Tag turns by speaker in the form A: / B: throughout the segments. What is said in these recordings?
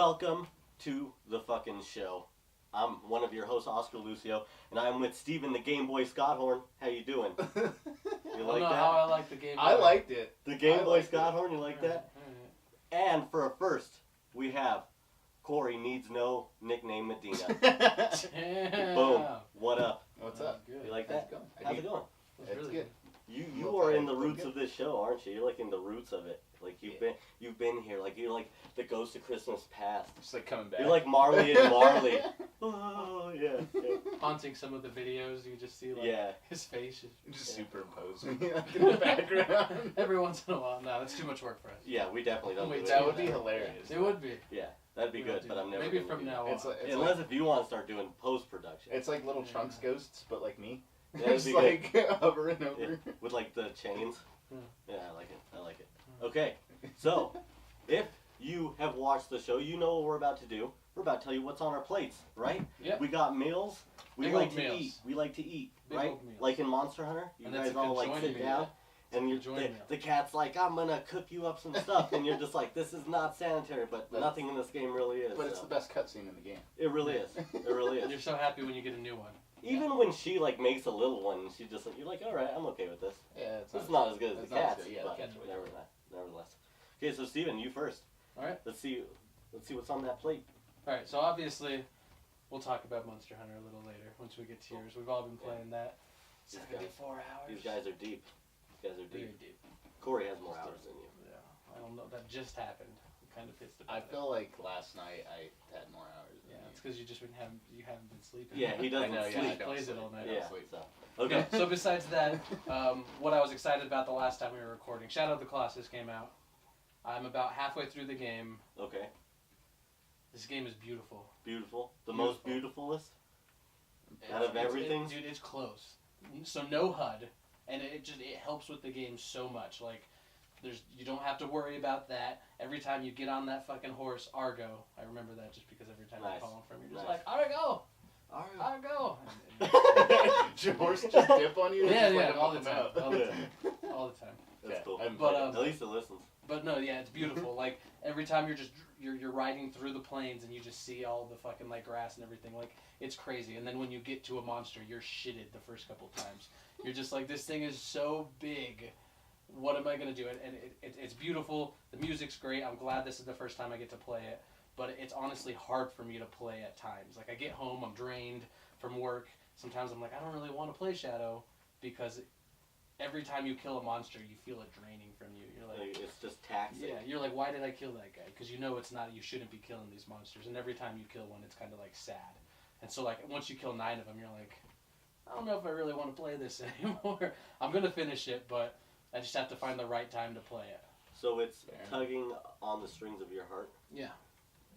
A: Welcome to the fucking show. I'm one of your hosts, Oscar Lucio, and I'm with Steven the Game Boy Scotthorn. How you doing? You like that?
B: How I like the Game Boy.
C: I liked it.
A: The Game Boy Scotthorn, you like that? And for a first, we have Cory Needs No Nickname Medina.
B: Damn.
A: Boom. What up?
C: What's up?
B: Good.
A: You like that? How's it going?
B: That's
C: It's
B: really
C: good.
A: You are in the roots of this show, aren't you? You're like in the roots of it. Like you've been here. Like you're like the ghost of Christmas past.
C: Just like coming back.
A: You're like Marley and Marley. Oh yeah.
B: Haunting some of the videos, you just see like his face.
C: Just superimpose me in the background.
B: Every once in a while. No, that's too much work for us.
A: Yeah, we definitely don't.
B: Wait,
A: do
C: That
A: it.
C: would be hilarious.
B: It would be.
A: Yeah, that'd be good, but I'm never.
B: Maybe
A: gonna
B: from
A: do
B: now
A: that.
B: on.
C: It's like,
A: Unless if you want to start doing post production.
C: it's like little Trunks ghosts, but like me.
A: That'd
C: It's
A: be
C: like over and over.
A: Yeah, with like the chains.
B: Yeah.
A: Yeah, I like it. I like it. Okay, so if you have watched the show, you know what we're about to do. We're about to tell you what's on our plates, right?
B: Yep.
A: We got meals. We
B: Big
A: like
B: old
A: to
B: meals.
A: eat. We like to eat,
B: Big
A: right?
B: old meals.
A: Like in Monster Hunter, you
B: And that's
A: guys
B: a
A: all like
B: conjoined
A: sit
B: meal.
A: down, and you're,
B: Conjoined meal.
A: the cat's like, I'm gonna cook you up some stuff, and you're just like, this is not sanitary, but nothing in this game really is.
C: But it's
A: so.
C: the best cutscene in the game.
A: It really is. It really
B: And you're
A: is.
B: so happy when you get a new one.
A: Even when she like makes a little one, and she just like, you're like, all right, I'm okay with this.
C: Yeah,
A: It's not as good as the
C: it's not as
A: cats,
C: good. Yeah,
A: but
C: the cats are way
A: nevertheless. Okay, so Steven, you first.
B: All right.
A: Let's see what's on that plate.
B: All right. So obviously, we'll talk about Monster Hunter a little later once we get to yours. We've all been playing that.
A: These guys-
B: 74 hours.
A: These guys are deep. These guys are
B: Very
A: deep.
B: deep.
A: Corey has more hours than you.
B: Yeah. I don't know. That just happened. I'm kind of pissed about
C: I
B: it.
C: feel like last night I had more hours.
B: Yeah, it's because you haven't been sleeping.
A: Yeah, he doesn't
C: I know,
A: sleep.
C: yeah,
B: He plays it all night.
A: Yeah.
C: Sleep.
A: So okay.
B: So besides that, what I was excited about the last time we were recording, Shadow of the Colossus came out. I'm about halfway through the game.
A: Okay.
B: This game is beautiful.
A: Beautiful. The most beautifulest. Out of
B: It's-
A: everything?
B: dude, it's close. So no HUD, and it helps with the game so much. Like, you don't have to worry about that. Every time you get on that fucking horse, Argo. I remember that just because every time I call him from, you're just like, Argo, Argo.
C: Did your horse just dip on you?
B: Yeah,
C: Just let him
B: all the
C: up
B: time,
C: out?
B: all the time, all the time.
A: That's
C: Okay.
A: cool.
C: I'm-
B: But
A: At least it listens.
B: But no, yeah, it's beautiful. Like every time you're riding through the plains and you just see all the fucking like grass and everything. Like it's crazy. And then when you get to a monster, you're shitted the first couple times. You're just like, this thing is so big. What am I gonna do? And it's beautiful. The music's great. I'm glad this is the first time I get to play it. But it's honestly hard for me to play at times. Like I get home, I'm drained from work. Sometimes I'm like, I don't really want to play Shadow because every time you kill a monster, you feel it draining from you. You're like,
A: It's just taxing.
B: yeah, you're like, why did I kill that guy? Because you know it's not, you shouldn't be killing these monsters. And every time you kill one, it's kind of like sad. And so like once you kill 9 of them, you're like, I don't know if I really want to play this anymore. I'm gonna finish it, but I just have to find the right time to play it.
A: So it's
C: Fair.
A: tugging on the strings of your heart.
B: Yeah.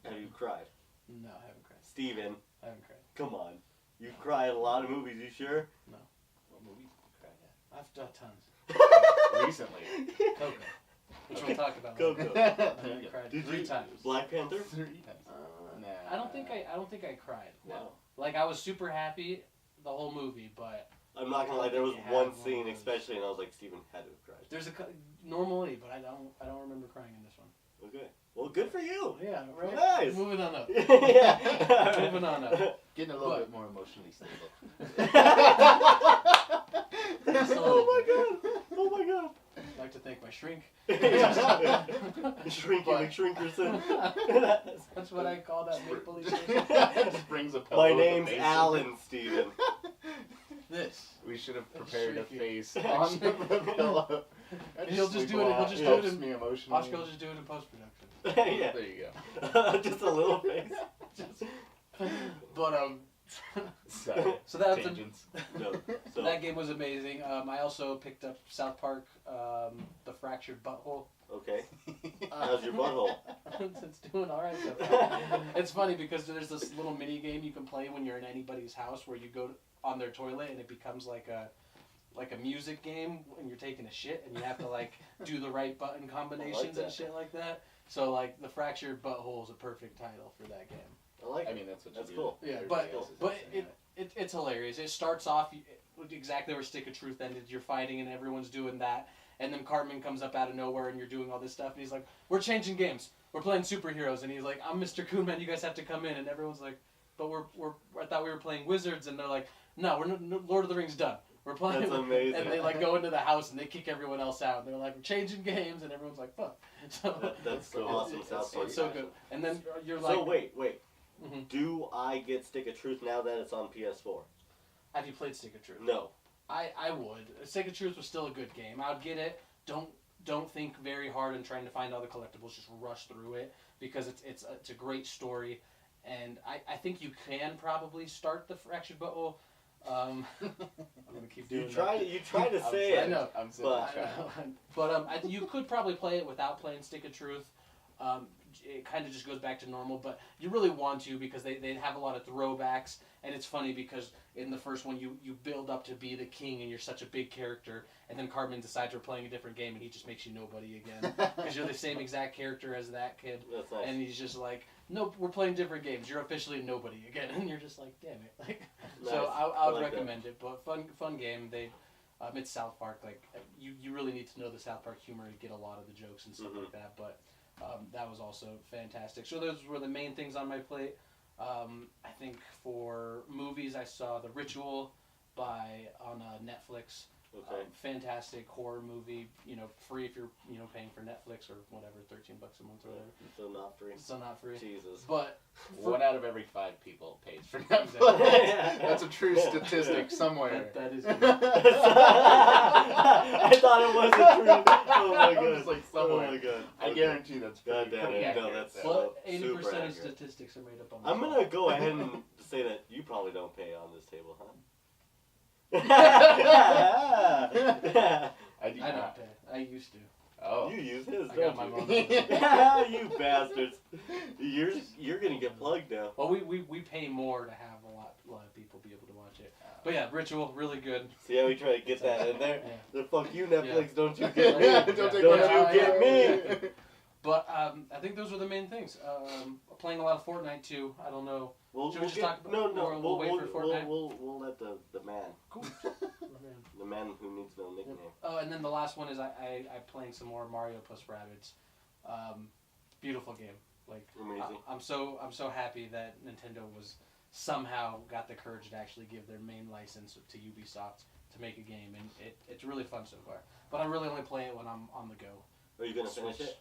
A: Have you cried?
B: No, I haven't cried.
A: Steven,
B: I haven't cried.
A: come on. You cry at a lot of movies, you sure?
C: What movie did you cry at?
B: I've done tons.
C: Recently.
B: Coco, which we'll talk about.
A: Coco.
B: later.
C: There
B: I
C: you go.
B: cried
A: Did
B: 3
A: you-
B: times.
A: Black Panther?
C: 3 times.
B: I don't think I cried.
A: Wow.
B: Like I was super happy the whole movie, but
A: I'm not gonna lie, there was
B: You
A: one
B: have one
A: scene
B: of those.
A: especially, and I was like, Steven had to have cried.
B: there's normally, but I don't remember crying in this one.
A: Okay. Well, good for you.
B: Yeah, right.
A: Nice.
B: Moving on up.
A: Yeah.
B: Moving on up.
C: Getting a little
B: But-
C: bit more emotionally stable.
A: Oh my god. Oh my god.
B: I'd like to thank my shrink.
A: Shrinking McShrinkerson.
B: That's what I call that maple leaf.
C: Just brings a pillow
A: My
C: with a
A: name's
C: face.
A: Alan, Steven.
C: This. We should have prepared a
B: Shrinking.
C: face on the pillow.
B: He'll just do it. He'll just do it
C: Helps
B: in.
C: me emotionally.
B: Oscar will just do it in post production.
A: Yeah.
C: There you go.
A: Just a little face.
B: But
C: Sorry.
B: so that's
C: Tangents.
A: No. So,
B: that game was amazing. I also picked up South Park, The Fractured Butthole.
A: okay. How's your butthole?
B: It's doing all right so far. It's funny because there's this little mini game you can play when you're in anybody's house where you go on their toilet and it becomes like a music game when you're taking a shit and you have to like do the right button combinations
A: that.
B: and shit like that. So like The Fractured Butthole is a perfect title for that game.
A: I like
C: I
A: it.
C: mean, that's what
A: That's
C: you
A: cool.
C: do.
B: Yeah,
C: Everybody
B: but
C: else is
B: but
C: saying
B: it's hilarious. It starts off exactly where Stick of Truth ended. You're fighting and everyone's doing that, and then Cartman comes up out of nowhere and you're doing all this stuff, and he's like, "We're changing games. we're playing superheroes, and he's like, I'm Mr. Coonman, you guys have to come in, and everyone's like, but I thought we were playing wizards, and they're like, no, Lord of the Rings done. We're playing.
A: That's amazing.
B: And they like go into the house and they kick everyone else out. And they're like, we're changing games, and everyone's like, fuck. So
A: that's so awesome.
B: It's so good. And then you're like,
A: so wait.
B: Mm-hmm.
A: Do I get Stick of Truth now that it's on PS4?
B: Have you played Stick of Truth?
A: No.
B: I would. Stick of Truth was still a good game. I would get it. Don't think very hard in trying to find all the collectibles. Just rush through it because it's a great story, and I think you can probably start the Fractured Butthole. I'm gonna keep doing that.
A: You try to say it.
B: I know.
C: But
B: you could probably play it without playing Stick of Truth. It kind of just goes back to normal, but you really want to because they have a lot of throwbacks, and it's funny because in the first one you build up to be the king and you're such a big character, and then Cartman decides we're playing a different game and he just makes you nobody again because you're the same exact character as that kid.
A: That's nice.
B: And he's just like, nope, we're playing different games. You're officially nobody again, and you're just like, damn it. Like,
A: nice.
B: So I would
A: like
B: recommend it, but fun game. It's South Park. Like you really need to know the South Park humor to get a lot of the jokes and stuff like that. But that was also fantastic. So those were the main things on my plate. I think for movies, I saw The Ritual on Netflix.
A: Okay.
B: Fantastic horror movie. Free if you're paying for Netflix or whatever, $13 a month or whatever.
A: So not free.
B: So not free.
A: Jesus.
B: But
C: 1 out of every 5 people pays for Netflix. That's a true statistic somewhere.
B: that is.
A: I thought it wasn't true. Oh my god.
C: Just like somewhere.
A: Oh my god.
C: I guarantee that's
A: God
C: pretty,
A: damn
C: pretty
A: it.
C: accurate.
A: No, that's
B: Well,
A: super
B: 80% of
A: accurate.
B: statistics are made up on.
A: I'm gonna go ahead and say that you probably don't pay on this table, huh?
C: I
B: I don't pay. I used to.
C: Oh.
A: You use his,
B: I
A: don't
B: got my
A: you? You bastards. You're gonna get plugged now.
B: Well, we pay more to have a lot of people be able to watch it. But yeah, Ritual, really good.
A: See how we try to get that in there?
B: Yeah.
A: The fuck you, Netflix,
B: Yeah.
A: don't you get me.
C: Yeah,
A: Don't
C: take
A: you
C: my-
A: get me.
B: But I think those were the main things. Playing a lot of Fortnite too. I don't know. Should we just talk about? We'll wait for Fortnite.
A: We'll let the man,
B: Cool.
A: the man who needs no nickname.
B: Oh, and then the last one is I'm playing some more Mario plus Rabbids. Beautiful game. Like
A: Amazing.
B: I'm so happy that Nintendo somehow got the courage to actually give their main license to Ubisoft to make a game, and it's really fun so far. But I really only play it when I'm on the go.
A: Are you gonna finish
B: Switch.
A: it?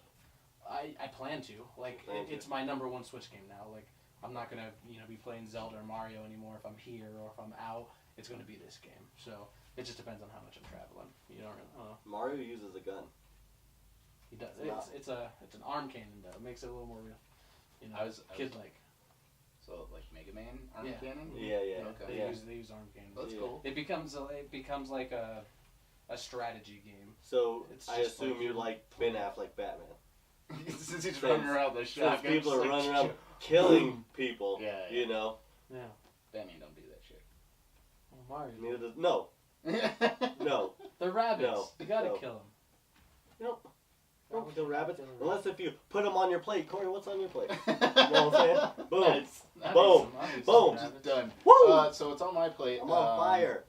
B: I plan to. Like it's my number one Switch game now. Like I'm not gonna be playing Zelda or Mario anymore if I'm here or if I'm out. It's gonna be this game. So it just depends on how much I'm traveling. I don't know.
A: Mario uses a gun.
B: He does. It's an arm cannon though. It makes it a little more real. Kid like.
C: So like Mega Man arm
B: Yeah.
C: cannon?
A: Yeah.
C: Okay.
B: They use arm cannons.
C: That's
A: Yeah.
C: cool.
B: It becomes like a strategy game.
A: So
B: It's
A: I
B: just
A: assume
B: like
A: you like Ben Affleck Batman.
C: Since he's running around the shotgun.
A: Since people are
C: just
A: running
C: like,
A: around killing people.
C: Yeah.
A: You know.
B: Yeah.
C: Batman don't do that shit.
B: Well, Mario.
A: Neither does no. No.
B: They're rabbits.
A: No.
B: You gotta
A: No.
B: kill them.
A: Nope.
B: Why
A: Don't
B: would
A: kill
B: you
A: rabbits.
B: kill a rabbit?
A: Unless if you put them on your plate. Corey, what's on your plate? You know what I'm saying? Boom.
C: Nice.
A: Boom. Boom.
C: Just done.
A: Woo!
C: So it's on my plate.
A: I'm on fire.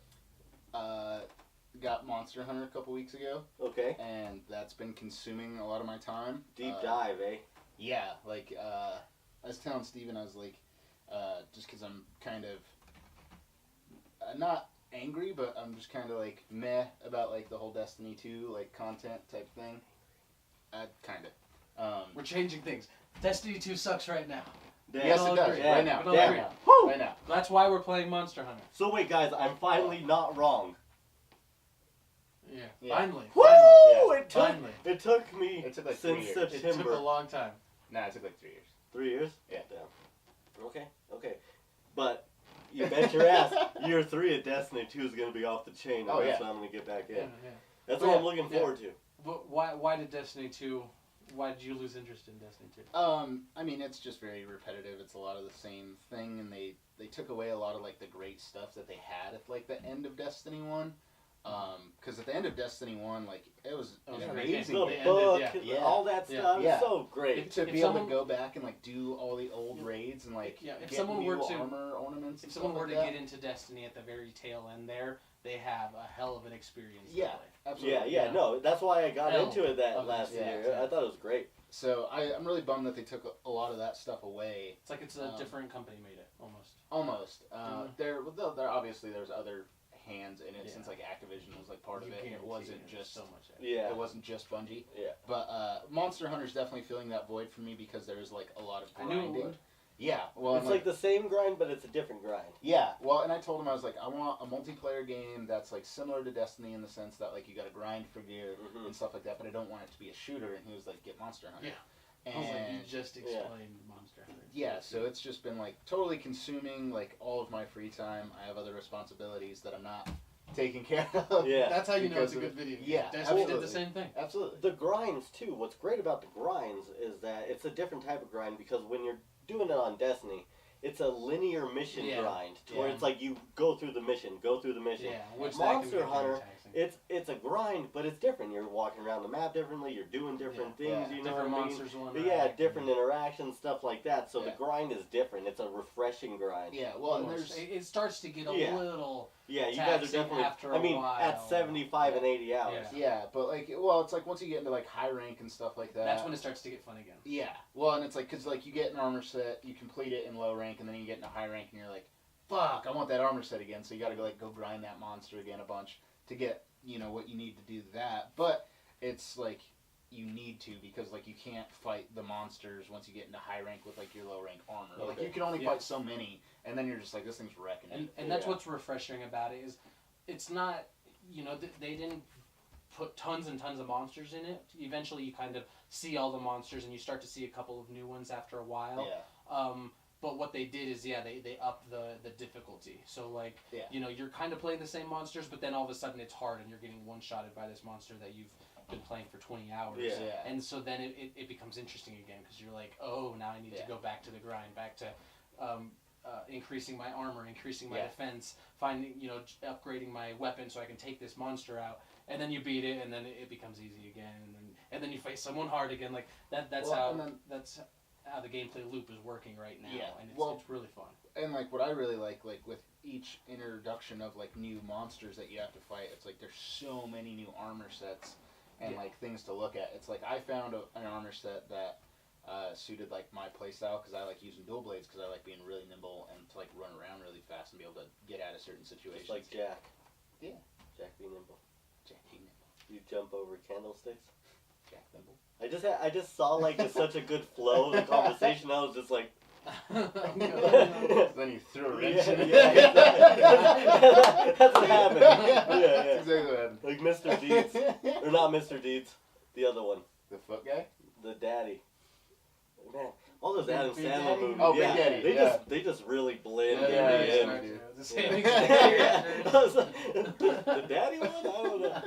C: Got Monster Hunter a couple weeks ago,
A: Okay.
C: and that's been consuming a lot of my time.
A: Deep dive, eh?
C: Yeah, like I was telling Steven, I was like, just because I'm kind of not angry, but I'm just kind of like meh about like the whole Destiny 2 like content type thing. Kind of.
B: We're changing things. Destiny 2 sucks right now.
C: Yes, it does.
A: Yeah.
C: Right now.
B: But
C: Right
B: agree.
C: now.
A: Woo!
C: Right now.
B: That's why we're playing Monster Hunter.
A: So wait, guys, I'm finally not wrong.
B: Yeah.
C: Yeah.
B: Finally.
A: Woo!
B: Finally.
A: Finally. It took me
C: It took like 3
A: since
C: years.
B: It took
A: September.
B: a long time.
C: Nah, it took like 3 years.
A: 3 years?
C: Yeah.
A: Damn. Okay. But you bet your ass, year 3 of Destiny 2 is going to be off the chain. And
C: Oh,
A: that's
C: yeah.
A: when I'm going to get back in.
B: Yeah.
A: That's
B: But
A: what
B: yeah,
A: I'm looking
B: yeah.
A: forward to.
B: But why did Destiny 2? Why did you lose interest in Destiny 2?
C: I mean, it's just very repetitive. It's a lot of the same thing, and they took away a lot of like the great stuff that they had at like the end of Destiny 1. Because at the end of Destiny 1, like, it was
B: Oh,
C: an
B: yeah.
C: amazing
A: The
C: game.
A: book,
C: Yeah.
A: all that stuff,
C: Yeah.
A: so great.
C: To
B: If
C: be able
B: someone-
C: to go back and like do all the old raids and like
B: Yeah, if
C: get
B: someone
C: new
B: were to-
C: armor ornaments.
B: If
C: and
B: someone
C: stuff
B: were to
C: like that.
B: get into Destiny at the very tail end there, they have a hell of an experience.
C: Yeah.
B: To play.
C: Absolutely.
A: Yeah, no, that's why I got
B: Hell
A: into it that
B: of
A: last
C: yeah,
A: year.
B: yeah.
A: I thought it was great.
C: So I'm really bummed that they took a lot of that stuff away.
B: It's like it's a different company made it almost.
C: Almost.
B: Mhm.
C: There obviously there's other hands in it
B: Yeah.
C: since like Activision was like part of
B: You
C: it. And it
B: guarantee
C: wasn't
B: there's
C: just
B: so much.
A: Yeah.
C: It wasn't just Bungie.
A: Yeah.
C: But Monster Hunter's definitely filling that void for me because there's like a lot of
B: I
C: grinding.
B: knew it would.
C: Yeah. Well,
A: It's
C: and,
A: like the same grind, but it's a different grind.
C: yeah. Well, and I told him I was like, I want a multiplayer game that's like similar to Destiny in the sense that like you got to grind for gear
A: Mhm.
C: and stuff like that, but I don't want it to be a shooter. And he was like, get Monster Hunter.
B: Yeah.
C: And
B: I was like, you just explained Monster Hunter.
C: yeah, so it's just been like totally consuming like all of my free time. I have other responsibilities that I'm not taking care of.
A: Yeah.
B: That's how you know it's
C: Because
B: a
C: of
B: good video game.
C: yeah,
B: Destiny did
C: absolutely.
B: the same thing.
C: Absolutely.
A: The grinds too. What's great about the grinds is that it's a different type of grind because when you're doing it on Destiny, it's a linear mission
B: Yeah.
A: grind to where
C: Yeah.
A: it's like you go through the mission.
B: Yeah, which that can
A: Monster
B: be very
A: Hunter,
B: taxing.
A: it's a grind, but it's different. You're walking around the map differently. You're doing different things.
C: Yeah.
A: You know
B: different
A: what I mean?
B: monsters will
A: But yeah,
B: interact.
A: different interactions, stuff like that. So the
C: Yeah.
A: grind is different. It's a refreshing grind.
C: Yeah, well, and
B: Almost.
C: there's
B: It starts to get a
A: Yeah.
B: little.
A: Yeah, you guys are
B: Taxing
A: definitely.
B: after
A: I
B: a
A: mean,
B: while.
A: at 75 and 80 hours.
B: Yeah.
C: yeah, but like, well, it's like once you get into like high rank and stuff like that.
B: That's when it starts to get fun again.
C: Yeah, well, and it's like because like you get an armor set, you complete it in low rank, and then you get into high rank, and you're like, fuck, I want that armor set again. So you got to go grind that monster again a bunch to get what you need to do that. But it's like you need to because like you can't fight the monsters once you get into high rank with like your low rank armor. Like
A: Okay.
C: you can only
B: Yeah.
C: fight so many, and then you're just like this thing's wrecking
B: And,
C: it.
B: and that's
A: Yeah.
B: what's refreshing about it is it's not, they didn't put tons and tons of monsters in it. Eventually you kind of see all the monsters and you start to see a couple of new ones after a while.
C: Yeah.
B: But what they did is, they upped the difficulty. So, like,
C: Yeah.
B: you're kind of playing the same monsters, but then all of a sudden it's hard and you're getting one-shotted by this monster that you've been playing for 20 hours.
A: Yeah.
C: Yeah.
B: And so then it becomes interesting again because you're like, oh, now I need to go back to the grind, back to increasing my armor, increasing my defense, finding, upgrading my weapon so I can take this monster out. And then you beat it, and then it becomes easy again, and then you face someone hard again. Like that's
C: Well,
B: that's how the gameplay loop is working right now,
C: Yeah.
B: and it's really fun.
C: And like what I really like with each introduction of like new monsters that you have to fight, it's like there's so many new armor sets and like things to look at. It's like I found an armor set that suited like my playstyle because I like using dual blades because I like being really nimble and to like run around really fast and be able to get out of certain situations.
A: Just like Jack.
C: Yeah.
A: Jack be nimble.
C: Jack be nimble.
A: You jump over candlesticks.
C: Jack nimble.
A: I just saw like just such a good flow of the conversation. I was just like.
C: Then you threw a wrench in it.
A: Yeah. That's what happened. Yeah.
C: That's exactly what happened.
A: Like Mr. Deeds, or not Mr. Deeds, the other one,
C: The foot guy?
A: the daddy. Man, all those Adam
B: Big
A: Sandler
B: Daddy?
A: movies.
C: Oh,
A: yeah,
C: Big Daddy,
A: they just really blend
C: Yeah,
A: in
C: yeah,
A: the
C: yeah.
A: end.
B: The same
A: I
B: exact
A: was like, the daddy one? I don't know.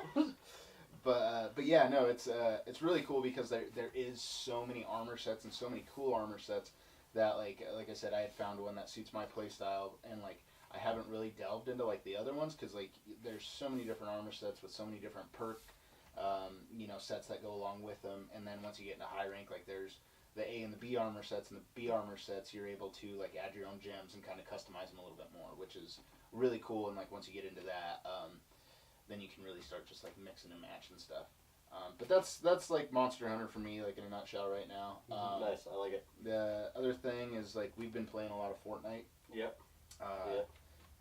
C: But yeah, no, it's really cool because there is so many armor sets and so many cool armor sets that like I said, I had found one that suits my playstyle, and like I haven't really delved into like the other ones because like there's so many different armor sets with so many different perk sets that go along with them, and then once you get into high rank, like there's the A and the B armor sets, and the B armor sets you're able to like add your own gems and kind of customize them a little bit more, which is really cool. And like once you get into that, then you can really start just like mixing and matching stuff. But that's like Monster Hunter for me, like in a nutshell right now.
A: Nice, I like it.
C: The other thing is like we've been playing a lot of Fortnite.
A: Yep.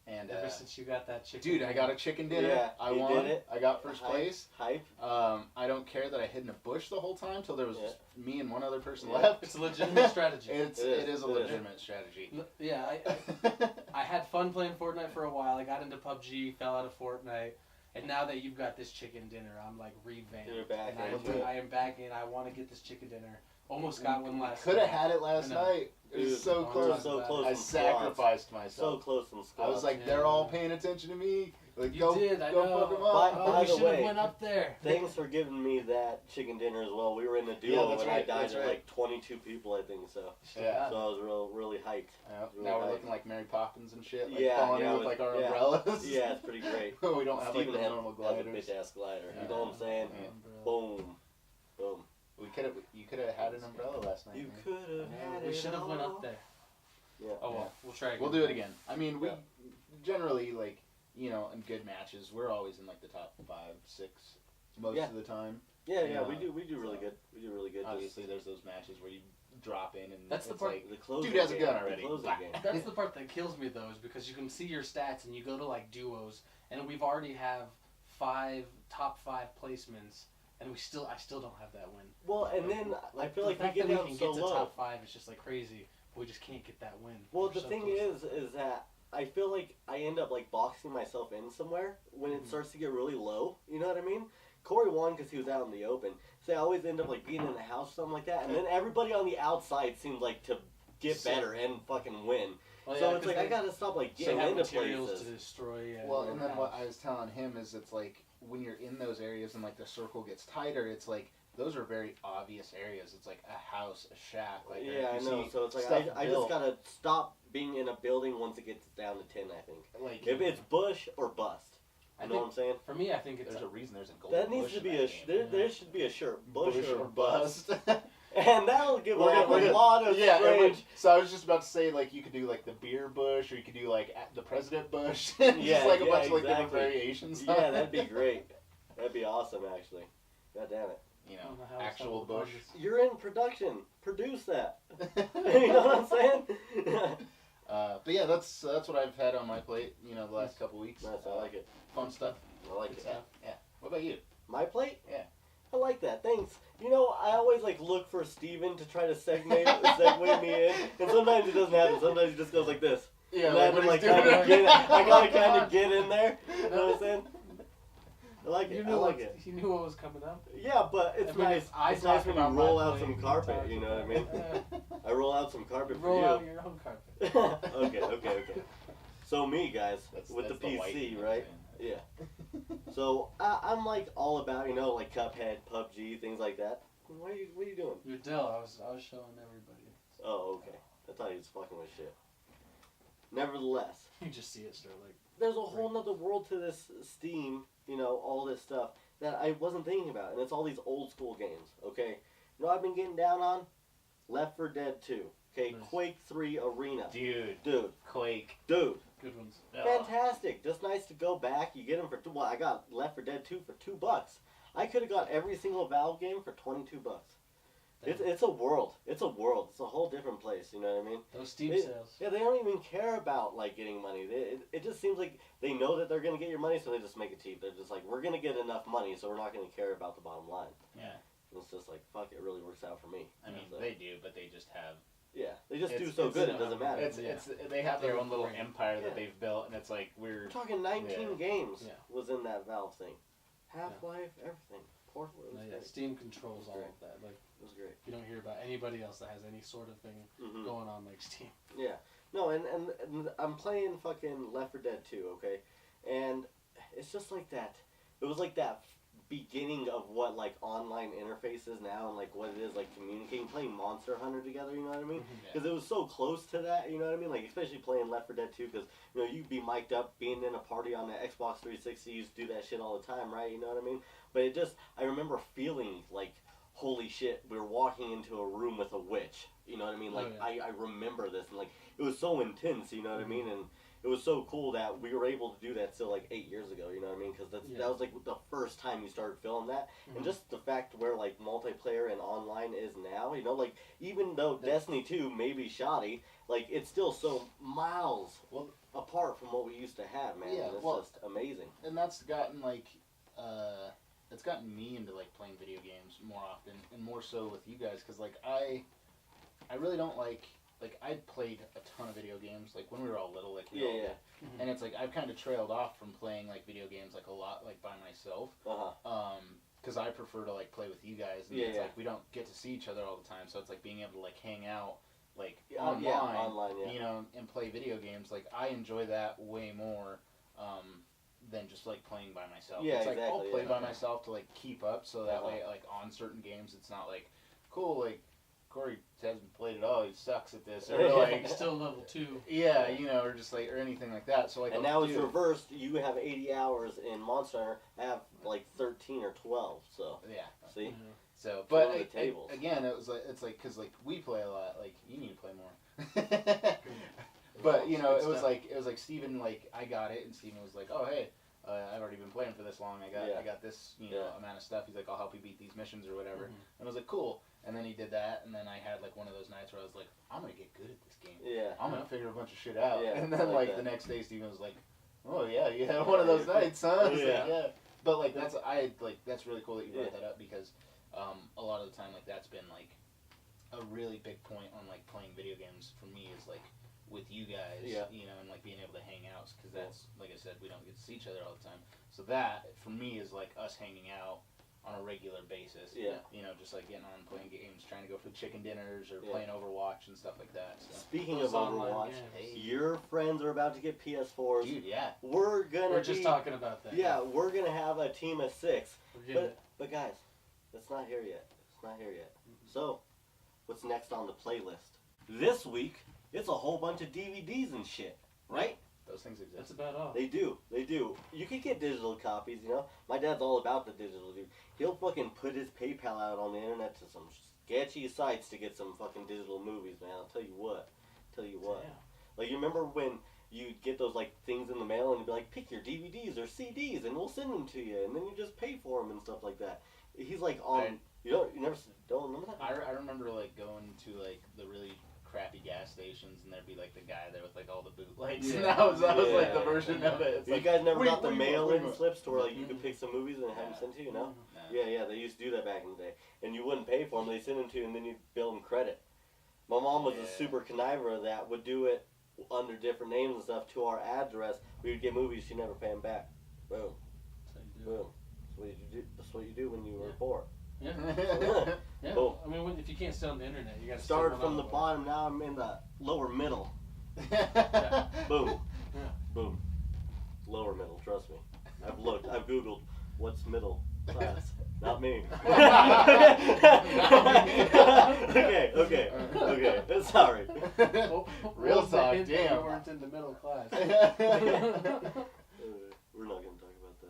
C: And
B: Ever since you got that chicken.
C: dude, I got a chicken dinner.
A: Yeah,
C: I
A: you
C: won.
A: did it.
C: I got first place.
A: Hype.
C: I don't care that I hid in a bush the whole time till there was just me and one other person
A: Yeah.
C: left.
B: It's a legitimate strategy.
C: It is a legitimate strategy.
B: Yeah, I had fun playing Fortnite for a while. I got into PUBG, fell out of Fortnite, and now that you've got this chicken dinner, I'm like revamped.
A: You're back
B: and
A: into it.
B: I am back in. I want to get this chicken dinner. Almost got one last
C: Could have
B: night.
C: had it last
B: I know.
C: night. It was
A: Dude,
C: so
B: oh,
C: close.
B: so
A: close.
C: I
A: in
C: sacrificed
A: So
C: myself.
A: close in
C: I
A: squats.
C: was like,
B: Yeah.
C: they're all paying attention to me. Like,
B: You
C: go,
B: did, I
C: go
B: know.
C: fuck 'em
A: By
C: up.
B: Oh, we
A: the
B: should have
A: way,
B: went up there.
A: Thanks for giving me that chicken dinner as well. We were in a duo
C: Yeah, that's
A: and
C: right,
A: I died
C: that's
A: to
C: right.
A: like 22 people, I think so.
C: Yeah.
A: So I was really hyped.
C: Yeah.
A: Really
C: Now we're
A: hyped.
C: looking like Mary Poppins and shit. Like
A: Yeah,
C: falling
A: yeah,
C: in with like our
A: yeah.
C: umbrellas.
A: Yeah, it's pretty great.
C: We don't have like
A: Steven
C: the
A: has
C: normal
A: a
C: gliders.
A: bitch ass glider.
C: Yeah.
A: You know what I'm saying?
C: Yeah.
A: Boom. Boom.
C: You could have had an umbrella last night.
A: You
C: man.
A: could have had it.
B: We should have went
A: all.
B: up there.
A: Yeah.
B: Oh well, we'll try again.
C: We'll do it again. I mean, we
A: Yeah.
C: generally like, you know, in good matches, we're always in like the top 5, 6 most
A: Yeah.
C: of the time.
A: Yeah,
C: Yeah.
A: we do really good. We do really good.
C: Obviously, there's those matches where you drop in and
B: That's the
C: it's
B: part-
C: like,
A: The closing
C: dude has a
A: game,
C: gun
A: the
C: already.
A: closing
C: Whack.
A: game.
B: That's the part that kills me though, is because you can see your stats and you go to like duos, and we've already have 5 top 5 placements, and I still don't have that win.
A: Well, and then I feel like
B: the fact
A: we get
B: that
A: down
B: we can
A: so
B: get to
A: low.
B: top 5 is just like crazy. But we just can't get that win.
A: Well,
B: We're
A: the
B: so
A: thing
B: close.
A: is that I feel like I end up like boxing myself in somewhere when it
B: Mhm.
A: starts to get really low. You know what I mean? Corey won because he was out in the open. So I always end up like being in the house or something like that, and then everybody on the outside seems like to get
B: So-
A: better and fucking win.
B: Well,
A: So
B: yeah,
A: it's
B: 'cause
A: like I
B: they-
A: gotta stop like
B: they
A: getting
B: have
A: into
B: materials
A: places.
B: to destroy. Yeah,
C: well,
B: your
C: and then what
B: house.
C: I was telling him is it's like when you're in those areas and like the circle gets tighter, it's like those are very obvious areas. It's like a house, a shack. Like
A: Yeah, I
C: if you
A: know.
C: see
A: So it's like
C: stuff
A: I just
C: built,
A: gotta stop being in a building once it gets down to 10. I think
C: like
A: if it's bush or bust.
B: I
A: You know what I'm saying?
B: For me, I think it's
C: there's a reason there's a golden
A: That needs
C: bush
A: to
C: in
A: be
C: that
A: a
C: game.
A: there.
B: Yeah.
A: There should be a shirt, bush, or bust,
C: bust.
A: and that'll give
C: We're
A: off
C: gonna-
A: a lot of
C: yeah,
A: strange.
C: so I was just about to say, like, you could do, like, the beer bush, or you could do, like, the president bush.
A: Yeah,
C: just, like, a
A: yeah,
C: bunch of, like, different
A: exactly.
C: variations.
A: Yeah, that'd be great. That'd be awesome, actually. God damn it.
C: You
B: I don't
C: know,
B: know how it's
C: actual
B: not
C: bush.
A: You're in production. Produce that. You know what I'm saying?
C: But yeah, that's what I've had on my plate, you know, the last couple weeks.
A: Nice, I like it.
C: Fun stuff.
A: I like
B: Good
A: it.
B: stuff.
C: Yeah. What about you?
A: My plate?
C: Yeah.
A: I like that. Thanks. You know, I always like look for Steven to try to segue me in, and sometimes it doesn't happen. Sometimes he just goes like this.
C: Yeah,
A: And I have to,
C: what
A: like
C: he's
A: kind
C: doing.
A: of get. I gotta
B: Come
A: kind
B: on.
A: of get in there. You know what I'm saying? I like
B: You
A: it. I
B: knew
A: like
B: what,
A: it.
B: You knew what was coming up.
A: Yeah, but it's
B: I mean,
A: nice.
B: if I
A: It's nice
B: talk
A: when you
B: about
A: roll
B: my
A: out
B: plate,
A: some
B: you
A: carpet.
B: talk
A: You know what I
B: about-
A: mean? I roll out some carpet for
B: Roll
A: you.
B: out your own carpet.
A: Okay. So me, guys, with the
C: white
A: PC,
C: man
A: right?
C: saying
A: Yeah. So I'm like all about, you know, like Cuphead, PUBG, things like that. What are you doing?
B: Your Dill, I was showing everybody.
A: Oh, okay. I thought he was fucking with shit. Nevertheless,
B: You just see it start like.
A: there's a whole nother world to this Steam, you know, all this stuff that I wasn't thinking about, and it's all these old school games. Okay, you know what I've been getting down on? Left 4 Dead 2. Okay,
B: Nice.
A: Quake 3 Arena.
C: Dude, Quake.
A: Dude.
B: Good ones.
A: Fantastic. Just nice to go back. You get them for well, I got Left 4 Dead 2 for $2. I could have got every single Valve game for $22. It's a world. It's a world. It's a whole different place. You know what I mean?
B: Those Steam
A: It-
B: sales.
A: Yeah, they don't even care about like getting money. It just seems like they know that they're gonna get your money, so they just make it cheap. They're just like, we're gonna get enough money, so we're not gonna care about the bottom line.
C: Yeah.
A: And it's just like, fuck, it really works out for me.
C: I mean,
A: So,
C: they do, but they just have.
A: yeah, they just do
C: It's-
A: so
C: it's
A: good.
C: an-
A: It doesn't matter.
C: It's they have their own little
B: Great.
C: empire that
A: Yeah.
C: they've built, and it's like
A: We're talking 19
C: Yeah.
A: games
B: Yeah.
A: was in that Valve thing. Half-Life, everything. Portal, it was
B: No, yeah,
A: great.
B: Steam controls all
A: Great.
B: of that. Like
A: It was great.
B: you don't hear about anybody else that has any sort of thing
A: Hmm.
B: going on like Steam.
A: Yeah. No, and I'm playing fucking Left 4 Dead 2, okay? And it's just like that. It was like that beginning of what, like, online interface is now and, like, what it is, like, communicating, playing Monster Hunter together, you know what I mean? Because it was so close to that, you know what I mean? Like, especially playing Left 4 Dead 2, because, you know, you'd be mic'd up, being in a party on the Xbox 360, you used to do that shit all the time, right? You know what I mean? But it just, I remember feeling like, holy shit, we were walking into a room with a witch. You know what I mean? Like,
B: Oh, yeah.
A: I remember this, and, like, it was so intense, you know what I mean? And it was so cool that we were able to do that still, like, 8 years ago, you know what I mean? Because
B: Yeah.
A: that was, like, the first time you started feeling that.
B: Mhm.
A: And just the fact where, like, multiplayer and online is now, you know, like, even though
B: Yeah.
A: Destiny 2 may be shoddy, like, it's still so miles
C: Well-
A: apart from what we used to have, man.
C: Yeah,
A: and it's
C: well-
A: just amazing.
C: and that's gotten like it's gotten me into like playing video games more often and more so with you guys because like I really don't like I played a ton of video games like when we were all little like we all did.
B: Mhm.
C: And it's like I've kind of trailed off from playing like video games like a lot like by myself
A: Uh-huh.
C: because I prefer to like play with you guys and
A: Yeah,
C: it's
A: yeah.
C: like we don't get to see each other all the time so it's like being able to like hang out like
A: Yeah,
C: online,
A: yeah, online, yeah.
C: you know, and play video games like I enjoy that way more than just like playing by myself.
A: Yeah,
C: it's like
A: exactly,
C: I'll play
A: yeah.
C: by myself to like keep up, so that way like on certain games it's not like cool like Cory hasn't played at all, he sucks at this, or like
B: Still level 2.
C: yeah, you know, or just like or anything like that. So like
A: and now it's reversed. You have 80 hours in Monster Hunter. I have like 13 or 12. So
C: yeah.
A: see.
B: Mm-hmm.
C: So, but
A: on the tables.
C: again, it was like it's like because like we play a lot. Like you need to play more. But you know, it was like Steven, like I got it, and Steven was like, oh hey, I've already been playing for this long. I got this amount of stuff. He's like, I'll help you beat these missions or whatever. And I was like, cool. And then he did that, and then I had like one of those nights where I was like, I'm gonna get good at this game.
A: Yeah.
C: I'm gonna figure a bunch of shit out.
A: Yeah,
C: And then
A: like
C: the next day, Steven was like, oh yeah, you had one of those nights, huh? I was
A: Yeah.
C: like, yeah. But like that's really cool that you brought that up because a lot of the time like that's been like a really big point on like playing video games for me is like with you guys, you know, and like being able to hang out because that's like I said, we don't get to see each other all the time. So that for me is like us hanging out on a regular basis.
A: Yeah.
C: You know, just like getting on playing games, trying to go for chicken dinners or playing Overwatch and stuff like that. So.
A: Speaking of Overwatch, your friends are about to get PS4s.
C: Dude, yeah.
A: We're just
B: talking about that.
A: Yeah, we're gonna have a team of 6.
B: But
A: guys, that's not here yet. It's not here yet. So, what's next on the playlist? This week, it's a whole bunch of DVDs and shit, right?
C: Those things exist.
B: That's about all.
A: They do. You can get digital copies, you know? My dad's all about the digital, dude. He'll fucking put his PayPal out on the internet to some sketchy sites to get some fucking digital movies, man. I'll tell you what.
B: Yeah.
A: Like, you remember when you'd get those, like, things in the mail and you'd be like, pick your DVDs or CDs and we'll send them to you. And then you just pay for them and stuff like that. He's like on... You never don't remember that?
C: I remember, like, going to, like, the really crappy gas stations and there'd be, like, the guy there with, like, all the bootlegs.
B: Yeah.
C: And that was like, the version of it. It's
A: you
C: like,
A: guys never got the mail-in slips to where, like, you
B: Mm-hmm.
A: could pick some movies and have them sent to you, no?
C: No.
A: Yeah, they used to do that back in the day. And you wouldn't pay for them, they send them to you and then you'd bill them credit. My mom was a super conniver of that, would do it under different names and stuff to our address. We would get movies, she'd never pay them back. Boom. Boom. That's what you do when you were poor.
B: Yeah. Yeah.
A: Boom.
B: I mean, if you can't sell on the internet, you got to
A: Started from the bottom, now I'm in the lower middle. Boom.
B: Yeah.
A: Boom. Lower middle, trust me. I've looked, I've Googled what's middle class. Not me. Okay. Sorry.
C: Real talk, damn.
B: You weren't in the middle class.
A: We're not going to talk about that.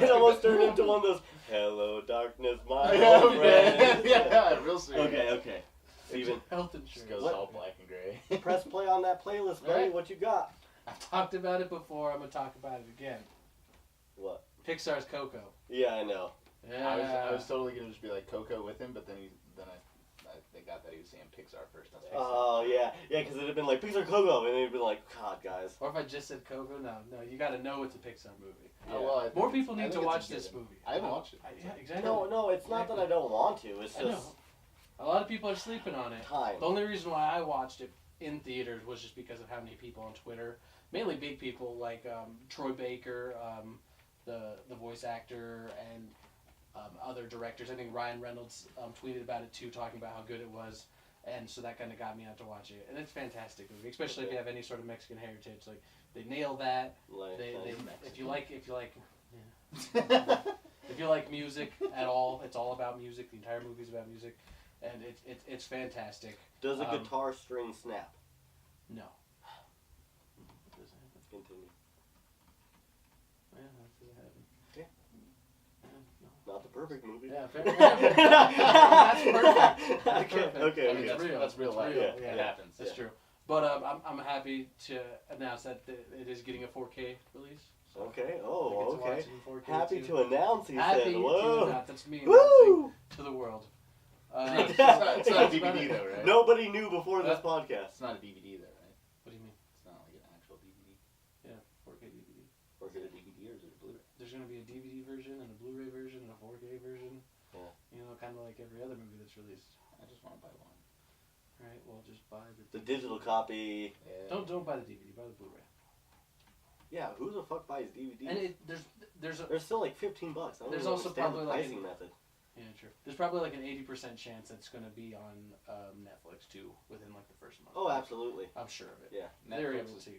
A: It almost turned into one of those, hello darkness, my old friend.
C: Yeah, real serious.
A: Okay. Steven,
B: Health
C: Just
B: insurance.
C: goes all black and gray.
A: press play on that playlist, buddy.
B: Right.
A: What you got?
B: I've talked about it before. I'm gonna talk about it again.
A: What?
B: Pixar's Coco.
A: Yeah, I know.
B: Yeah.
C: I was totally gonna just be like Coco with him, but then I got that he was saying Pixar first. I was like,
A: Oh, yeah, because it'd have been like Pixar Coco, and it'd been like, God, guys.
B: Or if I just said Coco, no, you got to know it's a Pixar movie.
C: oh, well, I think
B: More people need
C: I
B: to
C: think it's
B: watch
C: a
B: this
C: given.
B: movie.
C: I haven't watched it.
B: Yeah, exactly.
A: No, it's not that I don't want to. It's
B: I know.
A: just
B: A lot of people are sleeping on it.
A: time.
B: The only reason why I watched it in theaters was just because of how many people on Twitter, mainly big people like Troy Baker, the voice actor, and other directors. I think Ryan Reynolds tweeted about it too, talking about how good it was, and so that kind of got me out to watch it. And it's a fantastic movie, especially if you have any sort of Mexican heritage. Like they nail that.
A: Like,
B: If you like music at all, it's all about music. The entire movie's about music, and it's fantastic.
A: Does a guitar string snap?
B: No.
A: Continue.
B: Yeah, that doesn't happen.
A: Yeah.
B: No.
A: Not the perfect movie.
B: Yeah, fair. That's perfect. That's perfect.
A: Okay.
C: I mean, that's real life.
B: Real.
C: It happens.
B: That's true. But I'm happy to announce that it is getting a 4K release. So
A: Okay.
B: I
A: Oh,
B: get to
A: okay.
B: watch it in 4K
A: Happy
B: too.
A: to announce, he
B: Happy
A: said.
B: to
A: Whoa.
B: announce. That's me announcing
A: Woo!
B: to the world.
C: It's not a DVD though, right?
A: Nobody knew before this podcast.
C: It's not a DVD though, right?
B: What do you mean?
C: It's not like an actual DVD.
B: Yeah, 4K DVD.
C: Or is it a DVD or is it a Blu-ray?
B: There's going to be a DVD version and a Blu-ray version and a 4K version.
A: Yeah.
B: You know, kind of like every other movie that's released.
C: I just want to buy one.
B: All right, well, just buy
A: The digital copy.
C: Yeah.
B: Don't buy the DVD. Buy the Blu-ray.
A: Yeah, who the fuck buys DVDs?
B: And there's
A: They're still like $15. I don't
B: There's
A: even
B: also
A: understand
B: probably
A: the
B: like
A: pricing method.
B: Yeah, true. There's probably like an 80% chance that's going to be on Netflix too within like the first month.
A: Oh, absolutely.
B: I'm sure of it.
A: Yeah.
B: They're
C: Netflix
B: able
C: is
B: to.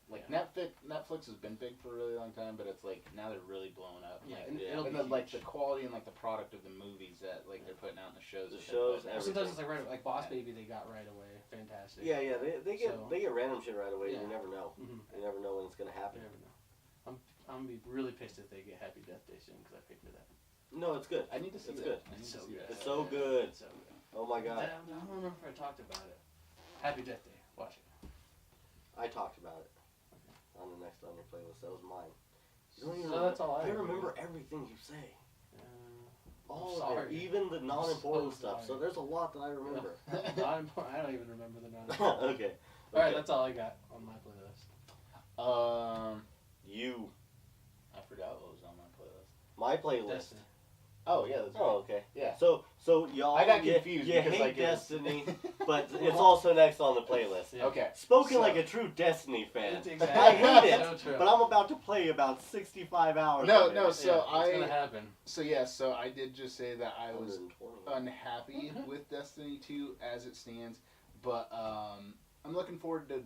C: Like Netflix has been big for a really long time, but it's like now they're really blowing up.
B: Yeah,
C: Like,
B: and
A: yeah.
B: it'll
C: and
B: be
C: then like
B: huge.
C: the quality and like the product of the movies that like they're putting out in the shows.
A: The
C: that
A: shows,
C: they're putting out.
B: Sometimes it's like like Boss Baby, they got right away. Fantastic.
A: Yeah, they get random shit right away.
B: Yeah.
A: You never know.
B: Mm-hmm.
A: You never know when it's gonna
B: You
A: happen.
B: never know. I'm gonna be really pissed if they get Happy Death Day soon because I paid for that.
A: No, it's good.
C: I need to see
A: It's
C: that.
A: good.
C: I need
B: It's
C: to
B: so
C: see
B: good.
C: that.
A: It's so good.
B: It's so good.
A: Oh my god.
B: I don't remember if I talked about it. Happy Death Day. Watch it.
A: I talked about it on the next on your playlist. That was mine. You don't even
B: So that's all I
A: remember everything you say. All
B: sorry.
A: of it, even the non-important
B: so
A: stuff. So
B: sorry.
A: there's a lot that I remember.
B: Not important. I don't even remember the non.
A: Okay.
B: All right, that's all I got on my playlist.
A: You.
C: I forgot what was on my playlist.
A: My playlist.
B: Destiny.
C: Oh yeah, that's right.
A: Oh, okay.
C: Yeah.
A: So y'all.
C: I got confused
A: You
C: because,
A: hate
C: like, it was-
A: Destiny, but it's also next on the playlist.
B: Yeah.
C: Okay.
A: Spoken
C: So-
A: like a true Destiny fan.
B: It's exactly.
A: I hate it,
B: So true.
A: but I'm about to play about 65 hours.
C: No,
A: of it.
C: no. So
B: It's gonna happen.
C: So I did just say that I was
A: 120.
C: unhappy with Destiny 2 as it stands, but I'm looking forward to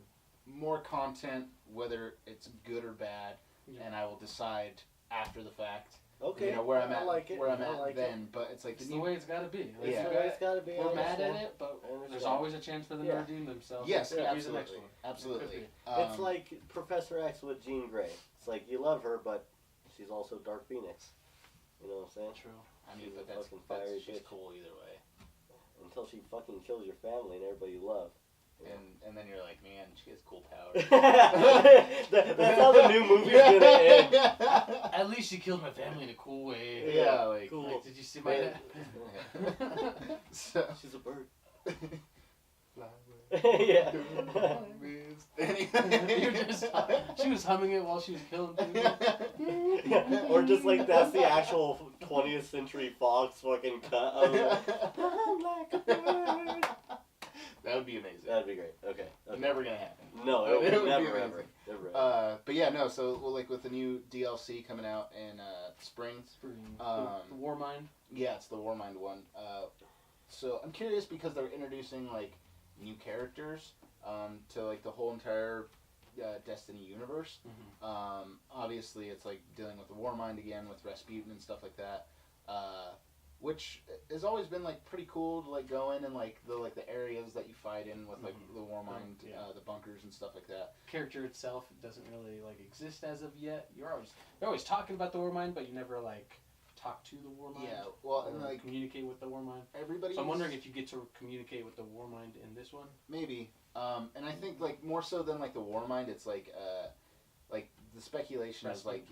C: more content, whether it's good or bad,
B: Yeah.
C: and I will decide after the fact.
A: Okay.
C: You know where I'm
A: I
C: at,
A: like it.
C: where I'm
A: I
C: at
A: like
C: then. But it's like
B: It's
C: the
B: the
C: new.
B: way it's gotta be. Like,
C: Yeah.
A: It's gotta be. I
B: We're mad at
A: understand.
B: it, but
A: I understand.
B: there's always a chance for them
A: Yeah.
B: to redeem themselves.
C: Yes,
B: It could be the
C: absolutely.
B: next one.
C: Absolutely.
B: It
A: It's like Professor X with Jean Grey. It's like you love her, but she's also Dark Phoenix. You know what I'm saying?
B: True.
C: I mean,
A: she's
C: but
A: a
C: that's,
A: fucking fiery
C: that's she's
A: bitch.
C: cool either way.
A: Until she fucking kills your family and everybody you love.
C: And then you're like, man, she has cool power.
A: That's how the new movie's gonna end.
B: At least she killed my family in a cool way.
C: Yeah, like,
A: cool.
B: Like, did you see my dad?
C: so,
A: She's a bird.
B: Fly
A: Yeah.
B: You're just, she was humming it while she was killing people.
A: Yeah, or just like that's the actual 20th Century Fox fucking cut of it. I'm like a bird.
C: That would be amazing.
A: That'd be great. Okay.
C: Never gonna happen.
A: No,
C: It
A: it
C: would
A: would
C: be
A: never
C: amazing.
A: ever. Never ever.
C: But yeah, no. So well, like with the new DLC coming out in spring.
B: The Warmind.
C: Yeah, it's the Warmind one. So I'm curious because they're introducing like new characters to like the whole entire Destiny universe.
B: Mm-hmm.
C: Obviously, it's like dealing with the Warmind again with Rasputin and stuff like that, which has always been like pretty cool to like go in and like the areas that you fight in with like the Warmind,
B: Yeah.
C: the bunkers and stuff like that.
B: Character itself doesn't really like exist as of yet. You're always talking about the Warmind, but you never like talk to the Warmind.
C: Yeah, well, and
B: or
C: like
B: communicate with the Warmind.
C: everybody.
B: So I'm wondering if you get to communicate with the Warmind in this one.
C: Maybe. And I think like more so than like the Warmind, it's like the speculation is like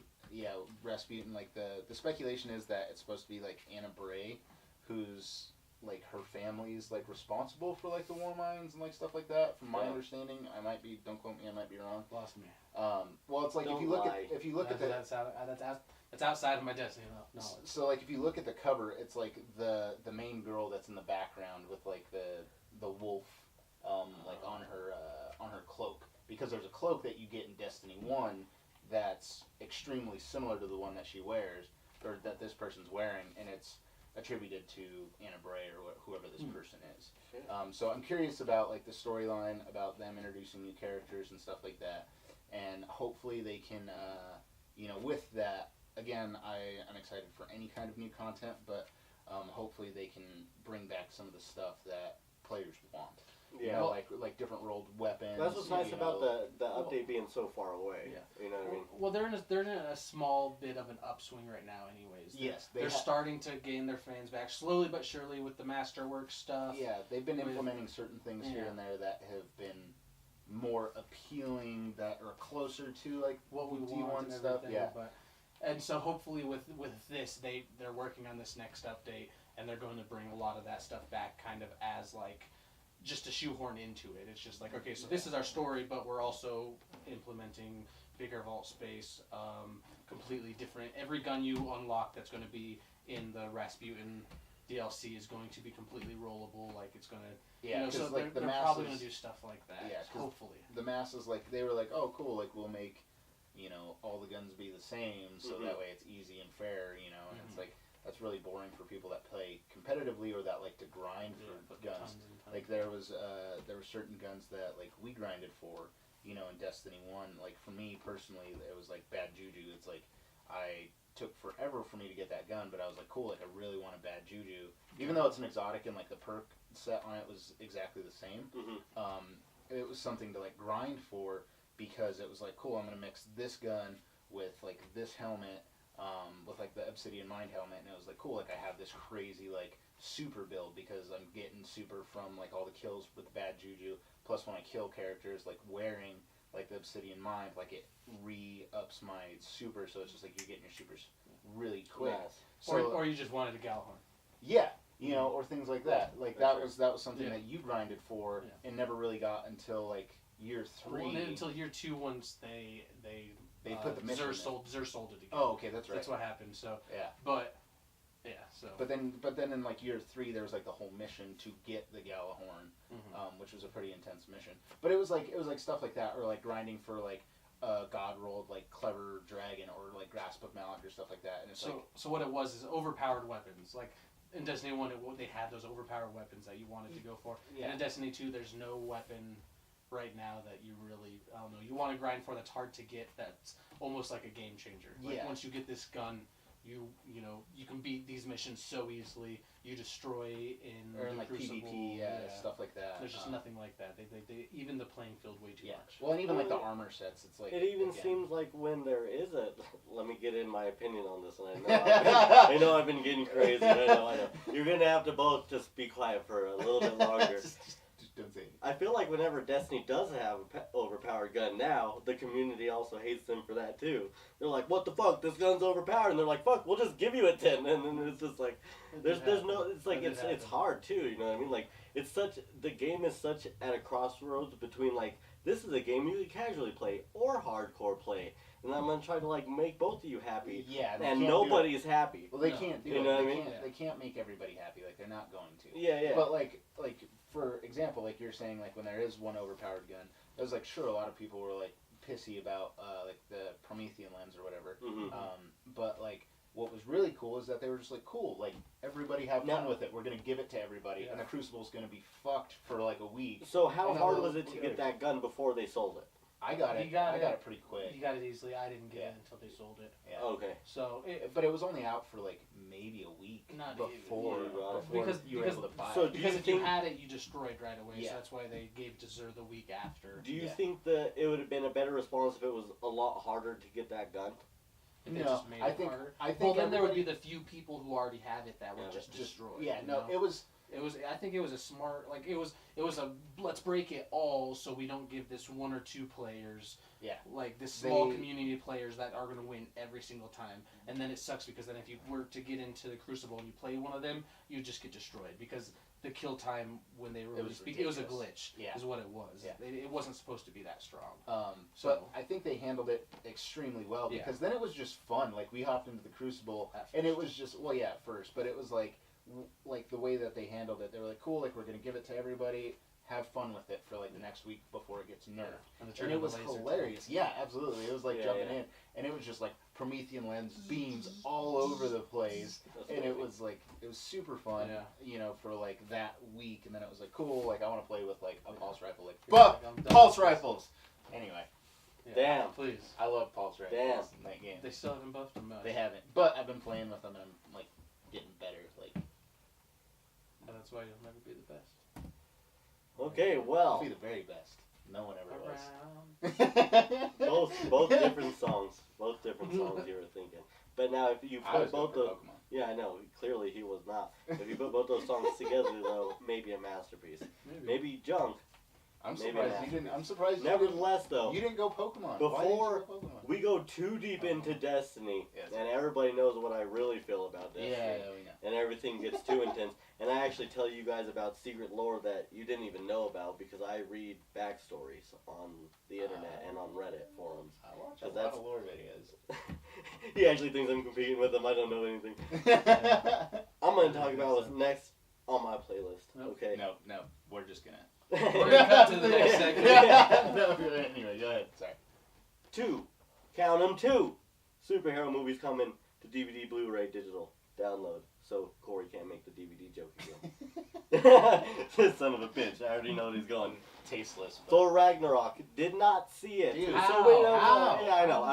C: Rasputin. Like the speculation is that it's supposed to be like Anna Bray, who's like her family's like responsible for like the Warminds and like stuff like that. From my understanding, I might be. Don't quote me. I might be wrong.
B: Lost me.
C: Well, it's like
A: Don't
C: if you look
A: lie.
C: at
B: That's outside of my Destiny knowledge.
C: So like if you look at the cover, it's like the main girl that's in the background with like the wolf like on her cloak, because there's a cloak that you get in Destiny 1 that's extremely similar to the one that she wears or that this person's wearing, and it's attributed to Anna Bray or whoever this person is. So I'm curious about like the storyline about them introducing new characters and stuff like that, and hopefully they can with that. Again, I'm excited for any kind of new content, but hopefully they can bring back some of the stuff that players want.
A: Yeah.
C: You know, like different rolled weapons.
A: That's what's nice
C: you
A: about
C: know.
A: the update being so far away.
B: Yeah.
A: You know what I mean?
B: Well, they're in a small bit of an upswing right now, anyways.
C: Yes,
B: they're starting to gain their fans back slowly but surely with the Masterwork stuff.
C: Yeah, they've been implementing certain things here and there that have been more appealing, that are closer to like
B: what we
C: D1
B: want and
C: stuff.
B: everything.
C: Yeah.
B: And so hopefully with this, they're working on this next update, and they're going to bring a lot of that stuff back, kind of as like just to shoehorn into it. It's just like, okay, so this is our story, but we're also implementing bigger vault space, completely different. Every gun you unlock that's going to be in the Rasputin DLC is going to be completely rollable. Like it's going to,
C: Yeah,
B: so
C: like
B: they're probably going to do stuff like that.
C: Yeah,
B: hopefully.
C: The masses, like they were like, oh cool, like we'll make, all the guns be the same, so that way it's easy and fair, and it's like that's really boring for people that play competitively or that like to grind for guns. Like there were certain guns that like we grinded for, in Destiny 1, like, for me personally, it was, like, bad juju. It's, like, I took forever for me to get that gun, but I was like, cool, like, I really want a bad juju. Even though it's an exotic and, like, the perk set on it was exactly the same, it was something to, like, grind for, because it was like, cool, I'm going to mix this gun with, like, this helmet, with, like, the Obsidian Mind helmet, and it was like, cool, like, I have this crazy, like, super build, because I'm getting super from, like, all the kills with bad juju, plus when I kill characters, like, wearing, like, the Obsidian Mind, like, it re-ups my super, so it's just like you're getting your supers really quick.
A: Nice.
B: So, or you just wanted a Galahorn.
C: Yeah, or things like that. Like, that was something
B: Yeah.
C: that you grinded for and never really got until, like, year 3.
B: Well, until year 2, once they
C: put the mission
B: Xur sold it again.
C: Oh, okay, that's right.
B: That's what happened. So
C: yeah,
B: so.
C: But then in, like, year 3, there was, like, the whole mission to get the Galahorn, which was a pretty intense mission. But it was like stuff like that, or like grinding for, like, God rolled, like, clever dragon, or like grasp of Malak, or stuff like that. And it's
B: so what it was is overpowered weapons. Like in Destiny 1, they had those overpowered weapons that you wanted to go for.
C: Yeah.
B: And in Destiny 2, there's no weapon right now that you really, I don't know, you want to grind for that's hard to get, that's almost like a game changer. Like, once you get this gun, you can beat these missions so easily. You destroy in
C: like
B: Crucible,
C: PvP, stuff like that.
B: There's just nothing like that. They even the playing field way too much.
C: Well, and even like the armor sets, it's like
A: it even
C: again,
A: seems like when there is a. Let me get in my opinion on this, and I know I've been getting crazy. I know. You're gonna have to both just be quiet for a little bit longer.
C: just don't say anything.
A: I feel like whenever Destiny does have an overpowered gun now, the community also hates them for that too. They're like, what the fuck, this gun's overpowered, and they're like, fuck, we'll just give you a 10, and then it's just like, there's no, it's like, it's hard too, you know what I mean? Like, the game is such at a crossroads between, like, this is a game you can casually play, or hardcore play, and I'm gonna try to, like, make both of you happy, and nobody's happy.
C: Well, they can't do it.
A: You know what I mean?
C: They can't make everybody happy, like, they're not going to.
A: Yeah.
C: But, like, for example, like you're saying, like, when there is one overpowered gun, it was like, sure, a lot of people were, like, pissy about, like, the Promethean lens or whatever, but, like, what was really cool is that they were just like, cool, like, everybody have fun with it, we're gonna give it to everybody, and the Crucible's gonna be fucked for, like, a week.
A: So how hard was it to get that gun before they sold it?
C: I got it pretty quick.
B: You got it easily. I didn't get it until they sold it.
C: Yeah.
A: Okay.
B: So,
C: but it was only out for like maybe a week before you were able to buy it.
B: Because if you had it, you destroyed right away. So that's why they gave it to Xur the week after.
A: Do you think that it would have been a better response if it was a lot harder to get that gun?
B: No, I think well, then there would be the few people who already have it that would just destroy.
C: Yeah, no, it was.
B: I think it was a smart, like, it was a, let's break it all so we don't give this one or two players, like, this small community of players that are going to win every single time. And then it sucks because then if you were to get into the Crucible and you play one of them, you just get destroyed because the kill time when they released, it was a glitch, is what it was.
C: Yeah.
B: It wasn't supposed to be that strong.
C: But I think they handled it extremely well because then it was just fun. Like, we hopped into the Crucible and it was just, at first, but it was like the way that they handled it, they were like, cool, like, we're going to give it to everybody, have fun with it for, like, the next week before it gets nerfed. And it was hilarious. Yeah, absolutely. It was like jumping in, and it was just like Promethean lens beams all over the place, and it was like, it was super fun, for like that week, and then it was like, cool, like, I want to play with like a pulse rifle, like, fuck, pulse rifles! Anyway.
A: Damn.
B: Please.
C: I love pulse rifles in that game.
B: They still haven't buffed them much.
C: They haven't, but I've been playing with them, and I'm, like, getting better, like.
B: And that's why you'll never be the best.
A: Okay, well.
C: I'll be the very best. No one ever
A: was. both different songs. Both different songs you were thinking. But now if you put both those... Yeah, I know. Clearly he was not. If you put both those songs together, though, maybe a masterpiece. Maybe junk.
C: I'm surprised you didn't. I'm surprised.
A: Nevertheless, though,
C: you didn't go Pokemon.
A: Before we go too deep into Destiny, and everybody knows what I really feel about Destiny,
C: we know.
A: and everything gets too intense, and I actually tell you guys about secret lore that you didn't even know about because I read backstories on the internet and on Reddit forums.
C: I watch a lot of lore videos.
A: He actually thinks I'm competing with him. I don't know anything. I'm going to talk about what's next on my playlist. Okay.
C: No, we're just gonna.
B: We're gonna cut to the next segment.
C: Anyway, go ahead. Sorry.
A: 2. Count 'em 2. Superhero movies coming to DVD, Blu-ray, digital download. So Cory can't make the DVD joke again. Son of a bitch. I already know what he's going.
C: tasteless. But...
A: Thor Ragnarok. Did not see it.
C: Dude,
A: so
C: how?
A: Yeah, I know.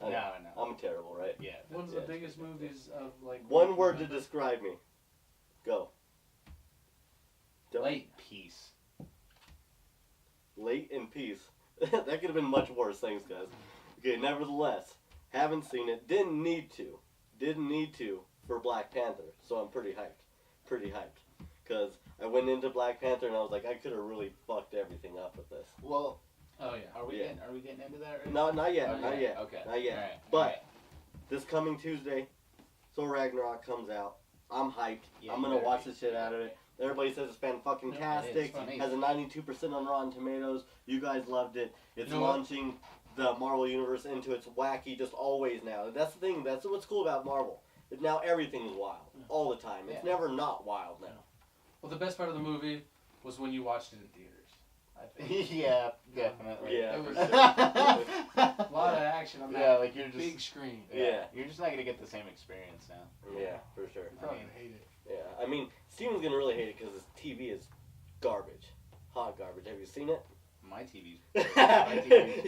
C: No, no.
A: I'm terrible, right?
C: Yeah.
B: One's the biggest movies of like.
A: One word to describe me. Go.
C: Late peace.
A: Late in peace. That could have been much worse. Thanks, guys. Okay, nevertheless, haven't seen it. Didn't need to for Black Panther. So I'm pretty hyped. Because I went into Black Panther and I was like, I could have really fucked everything up with this.
C: Well.
B: Oh yeah.
C: Are we getting into that? Right?
A: No, not yet.
C: Okay.
A: Not yet.
C: Okay.
A: Not yet.
C: All right.
A: But this coming Tuesday, Thor Ragnarok comes out. I'm hyped.
C: Yeah,
A: I'm gonna watch the shit out of it. Everybody says it's fan-fucking-tastic.
C: It
A: Has a 92% on Rotten Tomatoes. You guys loved it. It's
B: You know what?
A: launching the Marvel Universe into its wacky, just always now. That's the thing. That's what's cool about Marvel. Now everything's wild. All the time. It's never not wild now.
B: Well, the best part of the movie was when you watched it in theaters. I think.
C: Yeah, definitely.
A: Yeah,
B: It
A: for
B: was
A: sure.
B: a lot of action on that
C: Yeah, like you're just
B: big screen.
A: Yeah.
C: You're just not gonna get the same experience now.
A: Yeah, for sure.
B: You probably hate it.
A: Yeah, I mean, Steven's gonna really hate it because his TV is garbage. Hot garbage. Have you seen it?
C: My TV's.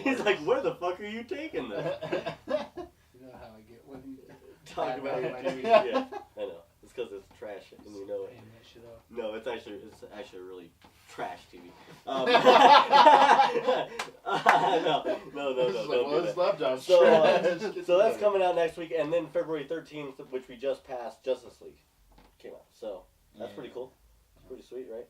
A: He's like, where the fuck are you taking this?
B: You know how I get when you
A: Talk
B: bad
A: about
B: mouth
A: your
B: my
A: TV.
B: TV.
A: Yeah, I know. It's because it's trash and you know it.
B: Paying that shit up.
A: No, it's actually a really trash TV. No. Don't do that. So that's coming out next week, and then February 13th, which we just passed, Justice League came out. So that's pretty cool. It's pretty sweet, right?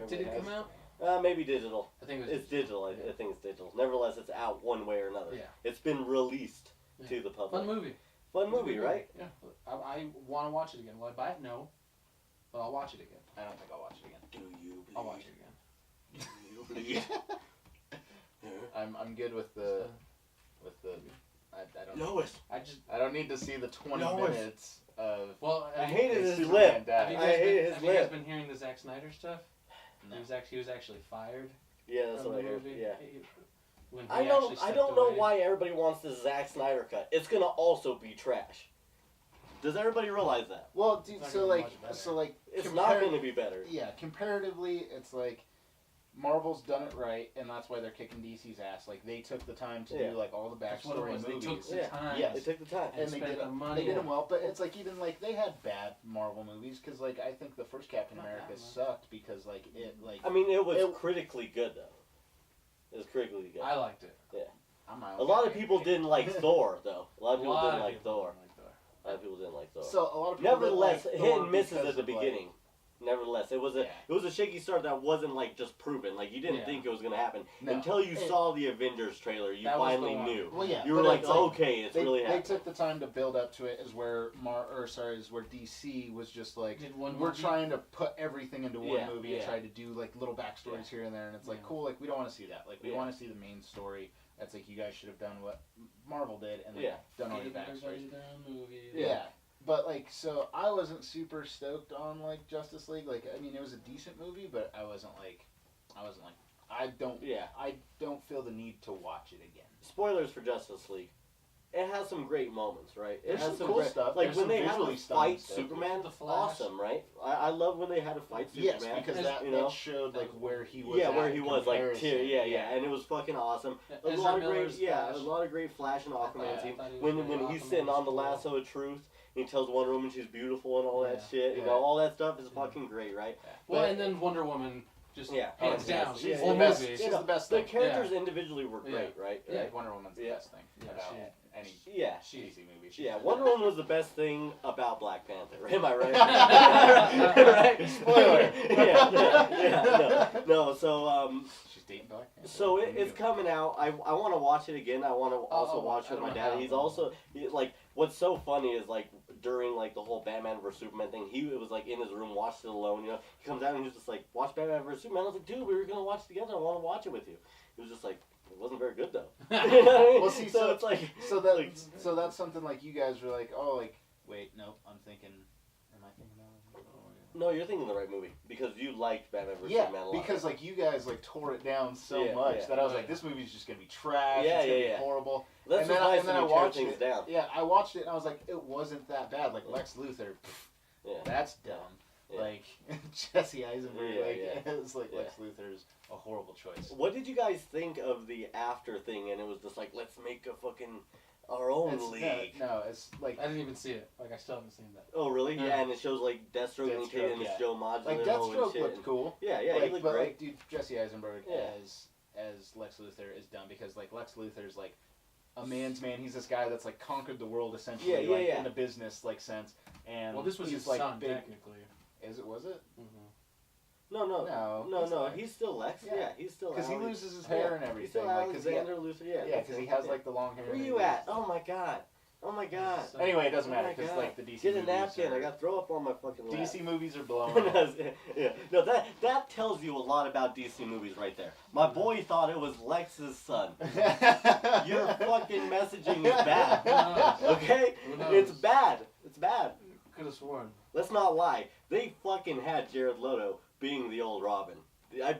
B: Did it come out?
A: Maybe digital.
B: I think
A: It's digital. I think it's digital. Nevertheless, it's out one way or another.
B: Yeah.
A: It's been released to the public.
B: Fun movie.
A: Fun movie, right?
B: Yeah. I want to watch it again. Will I buy it? No. But I'll watch it again.
C: I don't think I'll watch it again.
A: Do you bleed?
B: I'll watch it again.
A: Do you bleed?
C: I'm good with the I don't
A: Lois.
C: I don't need to see the 20
A: Lois.
C: minutes of
B: Well,
A: I hated his
C: Superman
A: lip.
C: died.
B: Have you guys been hearing the Zack Snyder stuff?
C: No.
B: He was actually fired
A: Yeah, that's
B: from
A: what I
B: the
A: heard.
B: movie.
A: Yeah.
B: When he
A: I
B: actually
A: don't
B: stepped
A: know
B: away.
A: why everybody wants the Zack Snyder cut. It's gonna also be trash. Does everybody realize that?
C: Well, dude,
B: It's not
C: so
B: gonna be
C: like
B: much better.
C: so like
A: It's not gonna be better.
C: Yeah, comparatively, it's like Marvel's done it right, and that's why they're kicking DC's ass. Like they took the time to do like all the
B: That's what it
C: backstory
B: was.
C: movies.
B: They took the
A: Yeah.
B: time.
C: Yes.
A: They took the time.
C: And they
B: spent
C: did
B: the money.
C: They did them well, but it's like even like they had bad Marvel movies because like I think the first Captain
B: Not
C: America
B: that much.
C: sucked because like it like
A: I mean, it was critically good though. It was critically good.
B: I liked it.
C: I'm my own
A: A lot
C: guy.
A: of people didn't like Thor though. A lot of people didn't like
B: people
A: Thor.
B: didn't like Thor.
A: A lot of people didn't like Thor.
C: So a lot of people
A: Nevertheless,
C: didn't like
A: hit
C: Thor
A: and misses
C: because
A: at the
C: of, like-
A: beginning. Nevertheless, it was a shaky start that wasn't like just proven. Like you didn't
B: Yeah.
A: think it was gonna happen
C: No.
A: until you
C: And-
A: saw the Avengers trailer. You
B: That was the
A: finally
B: one.
A: knew.
C: Well, yeah,
A: You were
C: but
A: like,
C: it's
A: okay, it's
C: they,
A: really
C: they
A: happening.
C: took the time to build up to it, as where where DC was just like
B: Did one
C: we're
B: movie.
C: trying to put everything into one
A: Yeah,
C: movie
A: yeah.
C: and try to do like little backstories here and there, and it's like
B: Yeah.
C: cool. Like we don't want to see that. Like we
A: Yeah.
C: want to see the main story. That's like you guys should have done what Marvel did and like,
A: Yeah.
C: done all your
B: Give everybody
C: backstories.
B: their own movie.
C: Yeah. But like, so I wasn't super stoked on like Justice League. Like, I mean, it was a decent movie, but I wasn't like, I don't feel the need to watch it again.
A: Spoilers for Justice League. It has some great moments, right? It
C: There's
A: has
C: some cool
A: great,
C: stuff.
A: Like
C: There's
A: when
C: some
A: they had
C: visually
A: to
C: stunning
A: fight
C: stuff.
A: Superman,
B: The Flash.
A: awesome, right? I love when they had to fight
C: Yes,
A: Superman.
C: because
B: As-
C: that,
A: you know?
C: that showed like where he was.
A: Yeah,
C: at
A: where
C: in
A: he was, like,
C: comparison.
A: yeah, and it was fucking awesome. A
B: Ezra
A: lot of
B: Miller's
A: great,
B: Flash.
A: a lot of great Flash and Aquaman
B: I
A: scene.
B: thought he was
A: When
B: great.
A: he's
B: Aquaman
A: sitting
B: was
A: on the
B: cool.
A: lasso of truth, and he tells Wonder Woman she's beautiful and all that
B: Yeah.
A: shit. You know, all that stuff is fucking great, right?
B: Well,
A: But-
B: and then Wonder Woman just
A: Yeah.
B: hands
A: Yeah.
B: down.
A: She's
B: Whole
A: the best.
B: movie.
C: She's the best
A: The
C: thing.
A: characters individually were
B: Yeah.
A: great, right?
B: Yeah.
A: Right?
C: Wonder Woman's the
A: Yeah.
C: best thing
B: Yeah,
C: about
B: she-
C: any
A: Yeah.
C: DC movie.
A: Yeah, Wonder Woman was the best thing about Black Panther. Am I right? right?
C: Spoiler.
A: No. So
C: She's dating Black Panther.
A: so it's coming out. I want to watch it again. I want to also
B: Oh,
A: watch
B: I
A: it with my
B: don't
A: dad.
B: have
A: He's
B: one.
A: also like what's so funny is like during like the whole Batman vs Superman thing, he was like in his room, watched it alone. You know, he comes out and he's just like, watch Batman vs Superman. I was like, dude, we were gonna watch it together. I want to watch it with you. He was just like, it wasn't very good though. You know what I mean?
C: Well, see,
A: so
C: so-
A: it's like
C: So that
A: like,
C: so that's something like you guys were like, oh, like wait, nope, I'm thinking. Am I thinking about it?
A: no, you're thinking the right movie because you liked Batman vs
C: Yeah,
A: Superman a lot.
C: because like you guys like tore it down so
A: Yeah,
C: much
A: yeah.
C: that I was
B: Oh,
C: like,
B: yeah.
C: this movie's just gonna be trash.
A: Yeah,
C: it's gonna
A: yeah,
C: be
A: yeah.
C: horrible.
A: that's
C: and
A: what's
C: then I-
A: nice
C: and then
A: when
C: I
A: you tear
C: watched
A: things
C: it.
A: down.
C: Yeah, I watched it and I was like, it wasn't that bad. Like Lex Luthor, pff,
A: Yeah.
C: that's dumb.
A: Yeah.
C: Like Jesse Eisenberg,
A: Yeah.
C: it's like Lex Luthor is a horrible choice.
A: What did you guys think of the after thing? And it was just like, let's make a fucking our own league.
C: No, it's like
B: I didn't even see it. Like I still haven't seen that.
A: Oh really? Yeah, and it shows like Deathstroke and
C: yeah.
A: Joe Modulin
C: like
A: and all
C: Deathstroke
A: shit.
C: looked cool.
A: Yeah,
C: like,
A: he looked
C: but
A: great.
C: like, dude, Jesse Eisenberg
A: Yeah.
C: as Lex Luthor is dumb because like Lex Luthor's like a man's man. He's this guy that's like conquered the world essentially, in a business like sense. And
B: Well, this was his
C: like
B: son,
C: big.
B: technically.
C: Was it?
B: Mm-hmm.
A: No, he's still Lex. Yeah, he's still
C: because he
A: Ale-
C: loses his hair and everything.
A: He's still
C: like,
A: Alexander Luthor.
C: Yeah, because he has like the long hair.
A: Where you at? Oh my god. Oh my god.
C: Anyway, it doesn't
A: Oh
C: matter
A: my
C: because
A: God.
C: like the DC
A: Get a
C: movies
A: napkin.
C: are-
A: I got to throw up on my fucking lap.
C: DC movies are blowing up.
A: Yeah. No, that tells you a lot about DC movies right there. My boy thought it was Lex's son. Your fucking messaging is bad. Okay?
B: Who knows?
A: It's bad. It's bad.
B: Could have sworn.
A: Let's not lie. They fucking had Jared Leto being the old Robin. I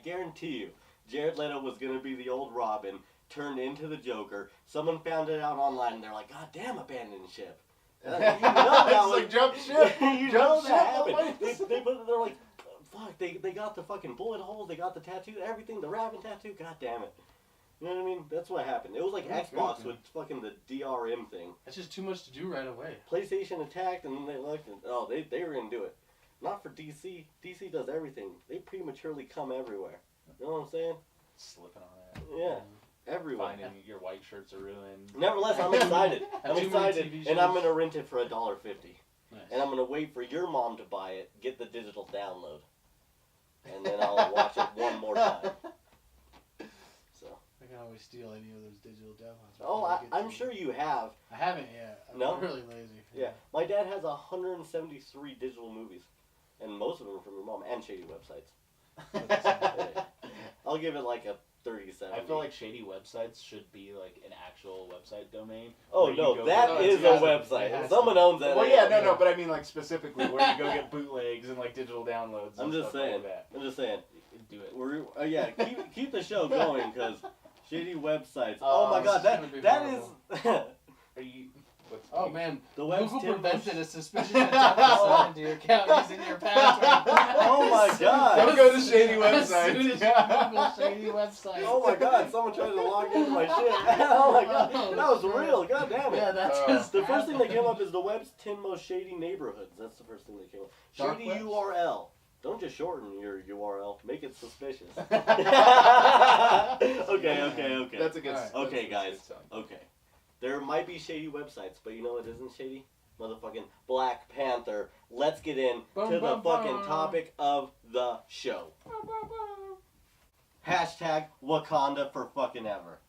A: guarantee you, Jared Leto was gonna be the old Robin turned into the Joker. Someone found it out online and they're like, God damn, abandoned ship. You know that was,
C: like jump ship.
A: you
C: Jump
A: know
C: ship,
A: that happened.
C: always.
A: They're like, fuck, they got the fucking bullet holes, they got the tattoo, everything, the rabbit tattoo, god damn it. You know what I mean? That's what happened. It was like
B: Okay,
A: Xbox
B: okay.
A: with fucking the DRM thing.
B: That's just too much to do right away.
A: PlayStation attacked and then they looked and, they were gonna do it. Not for DC. DC does everything. They prematurely come everywhere. You know what I'm saying?
C: Slipping on it.
A: Yeah. Everywhere.
C: Finding your white shirts are ruined.
A: Nevertheless, I'm excited.
B: Have
A: I'm
B: too many
A: excited,
B: TV
A: and I'm
B: shows.
A: gonna rent it for $1.50.
B: Nice.
A: And I'm gonna wait for your mom to buy it, get the digital download, and then I'll watch it one more time. So.
B: I can always steal any of those digital downloads.
A: Oh, I'm sure you have.
B: I haven't yet. I'm
A: No?
B: really lazy.
A: Yeah. My dad has 173 digital movies, and most of them are from your mom and shady websites. I'll give it like a 37.
C: I feel like shady websites should be like an actual website domain.
A: Oh
C: where you
A: no,
C: go
A: that
C: get-
A: is a
B: it
A: website.
B: has
A: Someone
B: to.
A: owns that.
C: Well, yeah, no, but I mean like specifically where you go get bootlegs and like digital downloads.
A: I'm
C: and
A: just
C: stuff
A: saying.
C: Like that.
A: I'm just saying.
C: Do it.
A: We're yeah. Keep the show going because shady websites. Oh my God,
B: it's gonna be
A: that is.
C: Are you? What's
B: Oh man,
A: The web's
B: Google
A: Tim
B: prevented
A: Bush.
B: a suspicious attack on your account using your password.
A: Oh my God.
C: Don't go to shady
B: As soon
C: websites.
B: as you Google shady websites.
A: Oh my God! Someone tried to log into my shit. Oh my God, that was real. God damn it.
B: Yeah, that's just
A: The first thing that came up is the web's 10 most shady neighborhoods. That's the first thing that came up.
B: Dark
A: Shady
B: webs?
A: URL. Don't just shorten your URL. Make it suspicious. okay.
C: That's a good.
B: Alright.
A: Okay,
C: that's
A: guys.
C: a good song.
A: Okay. There might be shady websites, but you know what isn't shady? Motherfucking Black Panther. Let's get in
B: Bum,
A: to the
B: bum,
A: fucking
B: bum.
A: topic of the show. Hashtag Wakanda for fucking ever.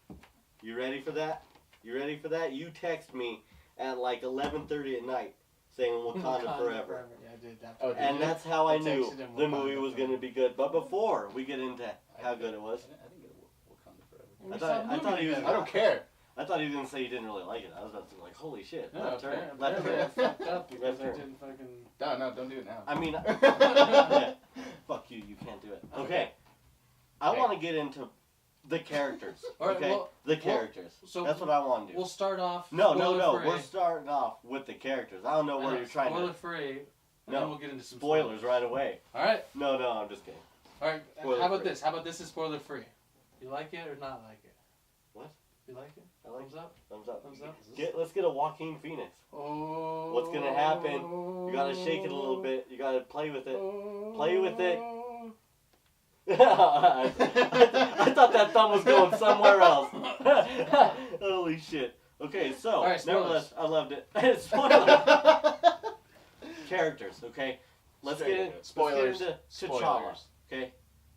A: You ready for that? You ready for that? You text me at like 11:30 at night saying Wakanda forever.
B: Yeah, I did that.
C: Oh, did
A: And
C: you?
A: that's how I
B: I
A: knew
B: texted him
A: the
B: Wakanda
A: movie was going to be good. But before we get into how good it was,
C: I didn't get Wakanda forever.
B: We
A: I
B: saw
A: thought-
B: the
A: I thought
B: movie
A: he was-
B: together.
C: I don't care.
A: I thought he was going to say he didn't really like it. I was about to be like, holy shit.
B: No,
A: Left turn.
B: apparently
A: Left
B: I
A: turn.
B: fucked up because
A: Left
B: you
A: turn.
B: didn't fucking.
C: No, don't do it now.
A: I mean, yeah. Fuck you. You can't do it. Okay. I
C: Okay.
A: want to get into the characters.
B: All right,
A: Okay?
B: well-
A: The characters.
B: So
A: That's what I want to do.
B: We'll start off.
A: No.
B: spoiler-free.
A: We're starting off with the characters. I don't know where you're trying
B: spoiler
A: to.
B: free. And
A: No.
B: then we'll get into some
A: Spoilers right away.
B: All right.
A: No, I'm just kidding.
B: All right.
A: Spoiler
B: How about
A: free.
B: this? How about this is spoiler free? You like it or not like it?
A: What?
B: You like it?
A: I like
B: Thumbs up.
A: Thumbs up.
B: Thumbs up.
A: Let's get a Joaquin Phoenix.
B: Oh.
A: What's gonna happen? You gotta shake it a little bit. You gotta play with it. Play with it. I thought that thumb was going somewhere else. Holy shit. Okay, so,
B: All right, spoilers.
A: nevertheless, I loved it. Spoilers. Characters, okay? Let's
C: Straight
A: get
C: into
A: in.
C: it. Spoilers.
A: Let's get into T'Challa,
C: Spoilers.
A: okay?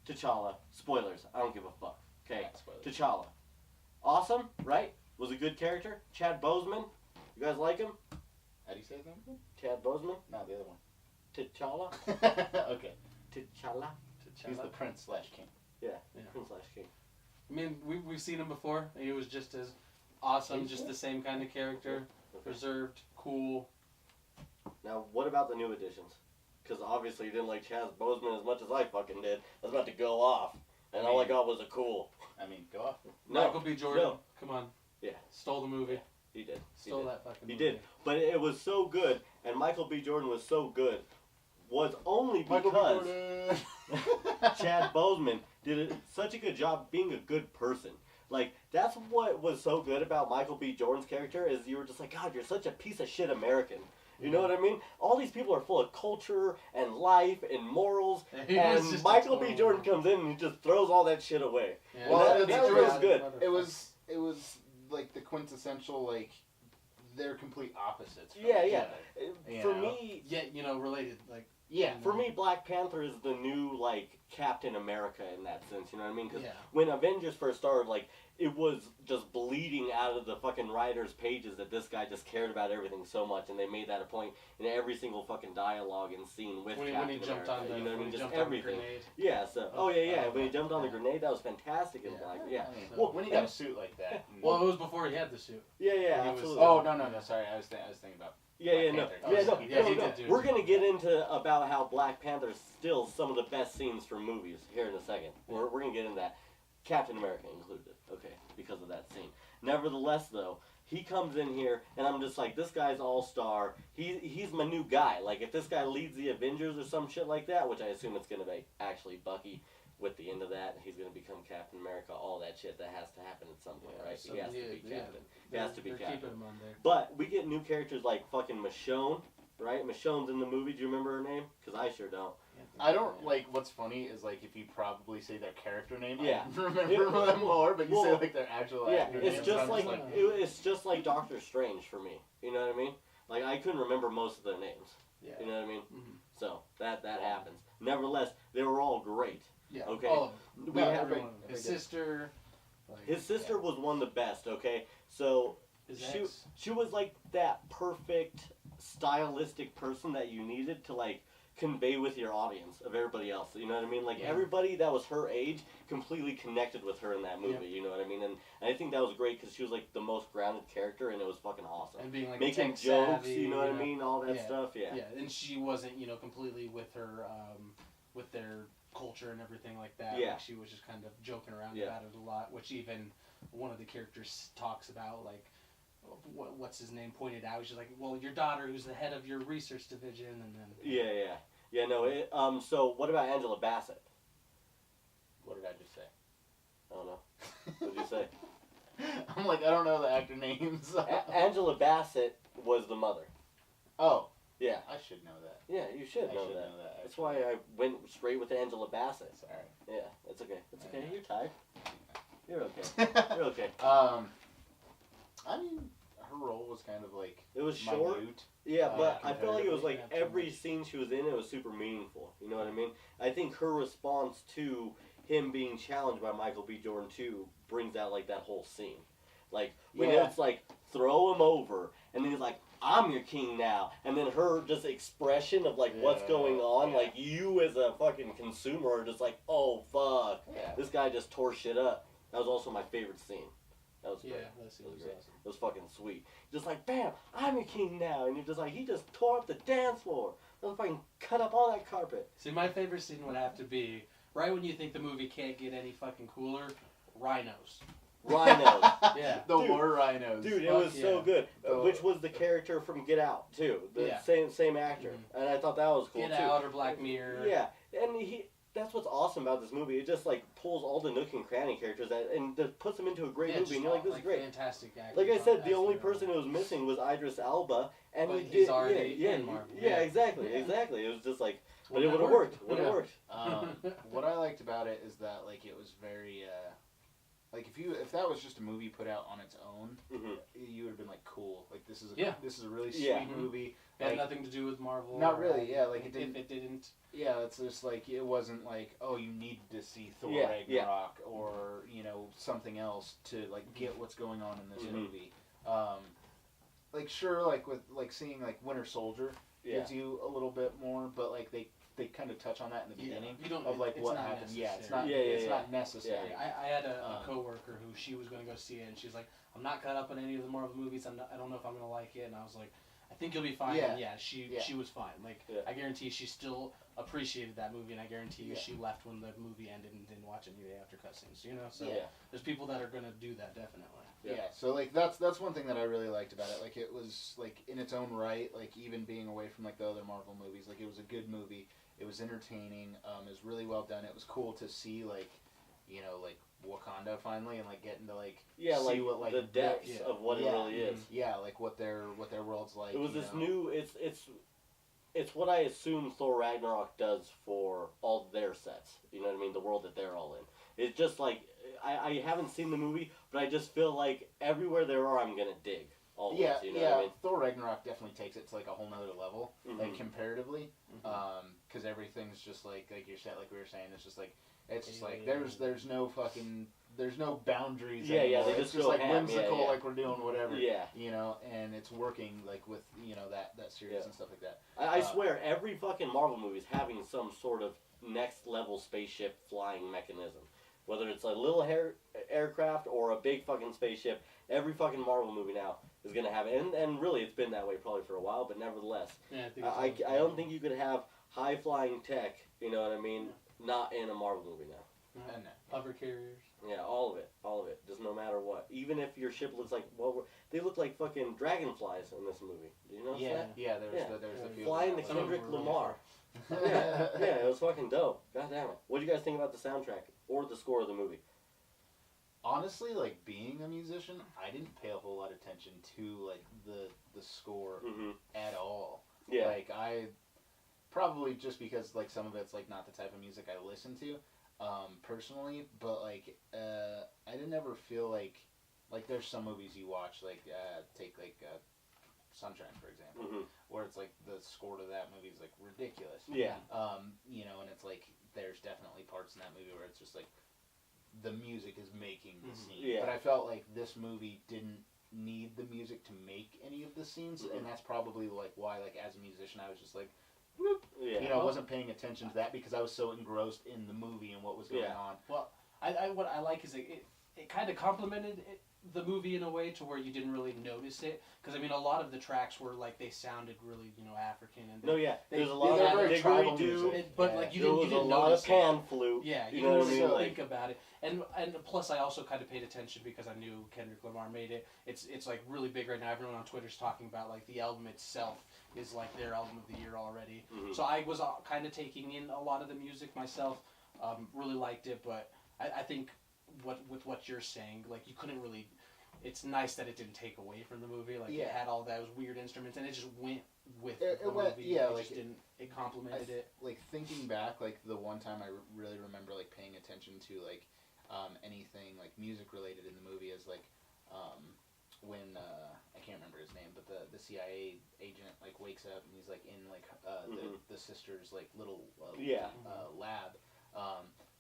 A: T'Challa. Spoilers. I don't give a fuck. Okay?
C: Yeah, spoilers.
A: T'Challa. Awesome, right? Was a good character. Chad Boseman. You guys like him?
C: How do you say his name?
A: Chad Boseman.
C: No, the other one.
A: T'Challa.
C: Okay.
A: T'Challa.
C: He's the prince / king.
A: Prince / King.
B: I mean, we've seen him before. He was just as awesome, just the same kind of character,
A: Okay.
B: reserved, cool.
A: Now, what about the new additions? Because obviously you didn't like Chaz Boseman as much as I fucking did. I was about to go off, and all I got was a cool.
C: I mean, go off.
A: No,
B: Michael B. Jordan.
A: no.
B: Come on.
A: Yeah.
B: Stole the movie.
A: He did.
B: Stole that fucking
A: He
B: movie.
A: did. But it was so good, and Michael B. Jordan was so good. was only
C: Michael B.
A: because
C: Jordan.
A: Chad Boseman did such a good job being a good person. Like, that's what was so good about Michael B. Jordan's character, is you were just like, God, you're such a piece of shit American. You know what I mean? All these people are full of culture and life and morals, and Michael B. Jordan comes in and he just throws all that shit away.
B: Yeah.
A: Well, that was good.
C: It was like the quintessential, like, they're complete opposites. From
A: Yeah,
C: each
A: yeah.
C: other,
A: For me,
B: Yet, related, like...
C: Yeah.
A: For me, Black Panther is the new, like, Captain America in that sense, you know what I mean? Because
B: Yeah.
A: when Avengers first started, like, it was just bleeding out of the fucking writers' pages that this guy just cared about everything so much, and they made that a point in every single fucking dialogue and scene with Captain
B: when he jumped
A: America,
B: on the,
A: you know what I mean? Just
B: jumped on the
A: everything.
B: grenade.
A: Yeah, so, when he jumped on the grenade, that was fantastic in Black, yeah.
C: Well, when he got a suit like that.
B: Well, it was before he had the suit.
A: Yeah,
B: He was-
A: absolutely.
C: Oh, no, sorry, I was thinking about...
A: Yeah,
C: Black
A: no.
C: Panther.
B: He did do it.
A: We're gonna get into about how Black Panther is still some of the best scenes from movies here in a second. We're gonna get into that. Captain America included, okay, because of that scene. Nevertheless, though, he comes in here, and I'm just like, this guy's all-star. He's my new guy. Like, if this guy leads the Avengers or some shit like that, which I assume it's gonna be actually Bucky. With the end of that, he's gonna become Captain America. All that shit that has to happen at some point, right? He has to be Captain. He has to be Captain.
B: Keeping him on there.
A: But we get new characters like fucking Michonne, right? Michonne's in the movie. Do you remember her name? Because I sure don't.
C: I don't, like, what's funny is, like, if you probably say their character name,
A: Yeah.
C: I remember them more, but you say, like, their actual actor
A: it's
C: names,
A: just
C: I'm
A: like it's just like Doctor Strange for me. You know what I mean? Like, I couldn't remember most of their names.
B: Yeah.
A: You know what I mean?
B: Mm-hmm.
A: So that happens. Nevertheless, they were all great.
B: Yeah.
A: Okay.
B: All of them.
A: We have
B: His sister. Like,
A: his sister was one of the best. Okay, so she was like that perfect stylistic person that you needed to like convey with your audience of everybody else. You know what I mean? Like everybody that was her age completely connected with her in that movie. You know what I mean? And I think that was great because she was like the most grounded character, and it was fucking awesome.
B: And being like
A: making
B: tech
A: jokes,
B: savvy,
A: you know what I mean? All that stuff. Yeah.
B: Yeah, and she wasn't, completely with her, with their culture and everything like that.
A: Yeah.
B: Like she was just kind of joking around about it a lot, which even one of the characters talks about, like, what's his name pointed out. He's just like, well, your daughter, who's the head of your research division, and then...
A: Yeah, no, so what about Angela Bassett?
C: What did I just say?
A: I don't know. What did you say?
C: I'm like, I don't know the actor names.
A: Angela Bassett was the mother.
C: Oh.
A: Yeah.
C: I should know that.
A: Yeah, you should know that. That's why I went straight with Angela Bassett.
C: Sorry.
A: Yeah, it's okay. It's okay. You're tired. You're okay. You're okay.
C: I mean, her role was kind of like...
A: It was short.
C: Minute.
A: Yeah, but I feel like it was like every scene she was in, it was super meaningful. You know what I mean? I think her response to him being challenged by Michael B. Jordan too brings out like that whole scene. Like when it's like throw him over, and then he's like, "I'm your king now," and then her just expression of like what's going on, like you as a fucking consumer are just like, "Oh fuck, this guy just tore shit up." That was also my favorite scene. That was great.
B: Yeah, that scene was
A: great.
B: awesome.
A: It was fucking sweet. Just like, bam, I'm your king now. And you're just like, he just tore up the dance floor. Let's fucking cut up all that carpet.
B: See, my favorite scene would have to be, right when you think the movie can't get any fucking cooler, rhinos.
A: Rhinos.
B: Yeah.
C: The war rhinos.
A: Dude, it was so good. Which was the character from Get Out, too. The same actor. Mm-hmm. And I thought that was cool,
B: Get Out or Black Mirror.
A: Yeah. And that's what's awesome about this movie. It just like pulls all the nook and cranny characters and just puts them into a great movie. And you're like, this is great.
B: Fantastic acting.
A: Like I said, the only person who was missing was Idris Elba, and
B: but
A: he
B: he's
A: did.
B: Already in Marvel.
A: Yeah, exactly. It was just like, but it would have worked. Would have worked.
C: What I liked about it is that like it was very. Like if that was just a movie put out on its own, you would have been like, cool. Like this is a really sweet movie.
B: It had
C: like,
B: nothing to do with Marvel.
C: Not really. Yeah, like it didn't.
B: If it didn't.
C: Yeah, it's just like it wasn't like, oh, you need to see Thor Ragnarok or something else to like get what's going on in this movie. Like sure, like with like seeing like Winter Soldier gives you a little bit more, but like they kind of touch on that in the beginning of like what happened.
B: Necessary.
C: Yeah, it's not necessary.
B: Yeah. I had a coworker who she was going to go see it, and she's like, I'm not caught up on any of the Marvel movies. I don't know if I'm going to like it. And I was like, I think you'll be fine.
C: Yeah.
B: And yeah, she was fine. Like, I guarantee she still appreciated that movie, and I guarantee you she left when the movie ended and didn't watch it immediately after cutscenes. You know, so there's people that are gonna do that definitely.
C: Yeah. So like that's one thing that I really liked about it. Like it was like in its own right. Like even being away from like the other Marvel movies, like it was a good movie. It was entertaining. It was really well done. It was cool to see like, you know, like Wakanda finally and like getting to like see what like
A: the depths of what it really is.
C: Yeah, like what their world's like.
A: It was this new. It's what I assume Thor Ragnarok does for all their sets. You know what I mean? The world that they're all in. It's just like I haven't seen the movie, but I just feel like everywhere there are, I'm gonna dig. Always, you know what I mean?
C: Thor Ragnarok definitely takes it to like a whole nother level, like comparatively, because everything's just like you said, like we were saying, it's just like there's no boundaries.
A: Yeah, they
C: it's
A: just
C: just
A: go
C: like
A: ham,
C: whimsical, like we're doing whatever.
A: Yeah,
C: you know, and it's working like with that series and stuff like that.
A: I swear, every fucking Marvel movie is having some sort of next level spaceship flying mechanism. Whether it's a little aircraft or a big fucking spaceship, every fucking Marvel movie now is gonna have it. And really, it's been that way probably for a while. But nevertheless, I don't think you could have high flying tech. You know what I mean? Not in a Marvel movie now.
B: Hover carriers.
A: Yeah, all of it. Just no matter what. Even if your ship looks like they look like fucking dragonflies in this movie. Do you know that?
C: Yeah. There's the
A: flying the Kendrick Lamar. yeah, it was fucking dope. God damn it. What do you guys think about the soundtrack or the score of the movie?
C: Honestly, like being a musician, I didn't pay a whole lot of attention to like the score at all.
A: Yeah.
C: Like I probably just because like some of it's like not the type of music I listen to, personally. But like I didn't ever feel like there's some movies you watch like take like Sunshine for example, where it's like the score to that movie is like ridiculous.
A: Yeah.
C: You know, and it's like there's definitely parts in that movie where it's just like the music is making the scene.
A: Yeah.
C: But I felt like this movie didn't need the music to make any of the scenes, and that's probably like why like as a musician I was just like whoop.
A: Yeah.
C: You know, I wasn't paying attention to that because I was so engrossed in the movie and what was going on.
B: Well, what I like is it kind of complemented the movie in a way to where you didn't really notice it, because I mean a lot of the tracks were like they sounded really African and
A: there's a lot of didgeridoo,
B: but like you
A: there
B: didn't
A: was a lot of pan flute.
B: Yeah, you
A: know
B: didn't
A: what I mean?
B: think about it, and plus I also kind of paid attention because I knew Kendrick Lamar made it. It's like really big right now. Everyone on Twitter's talking about like the album itself is like their album of the year already. So I was kind of taking in a lot of the music myself. Really liked it, but I think with what you're saying, like you couldn't really. It's nice that it didn't take away from the movie. Like it had all those weird instruments, and it just went with the movie.
C: Yeah,
B: it just didn't. It complemented it.
C: Like thinking back, like the one time I really remember like paying attention to like anything like music related in the movie is like when I can't remember his name, but the CIA agent like wakes up and he's like in like the sister's like little lab.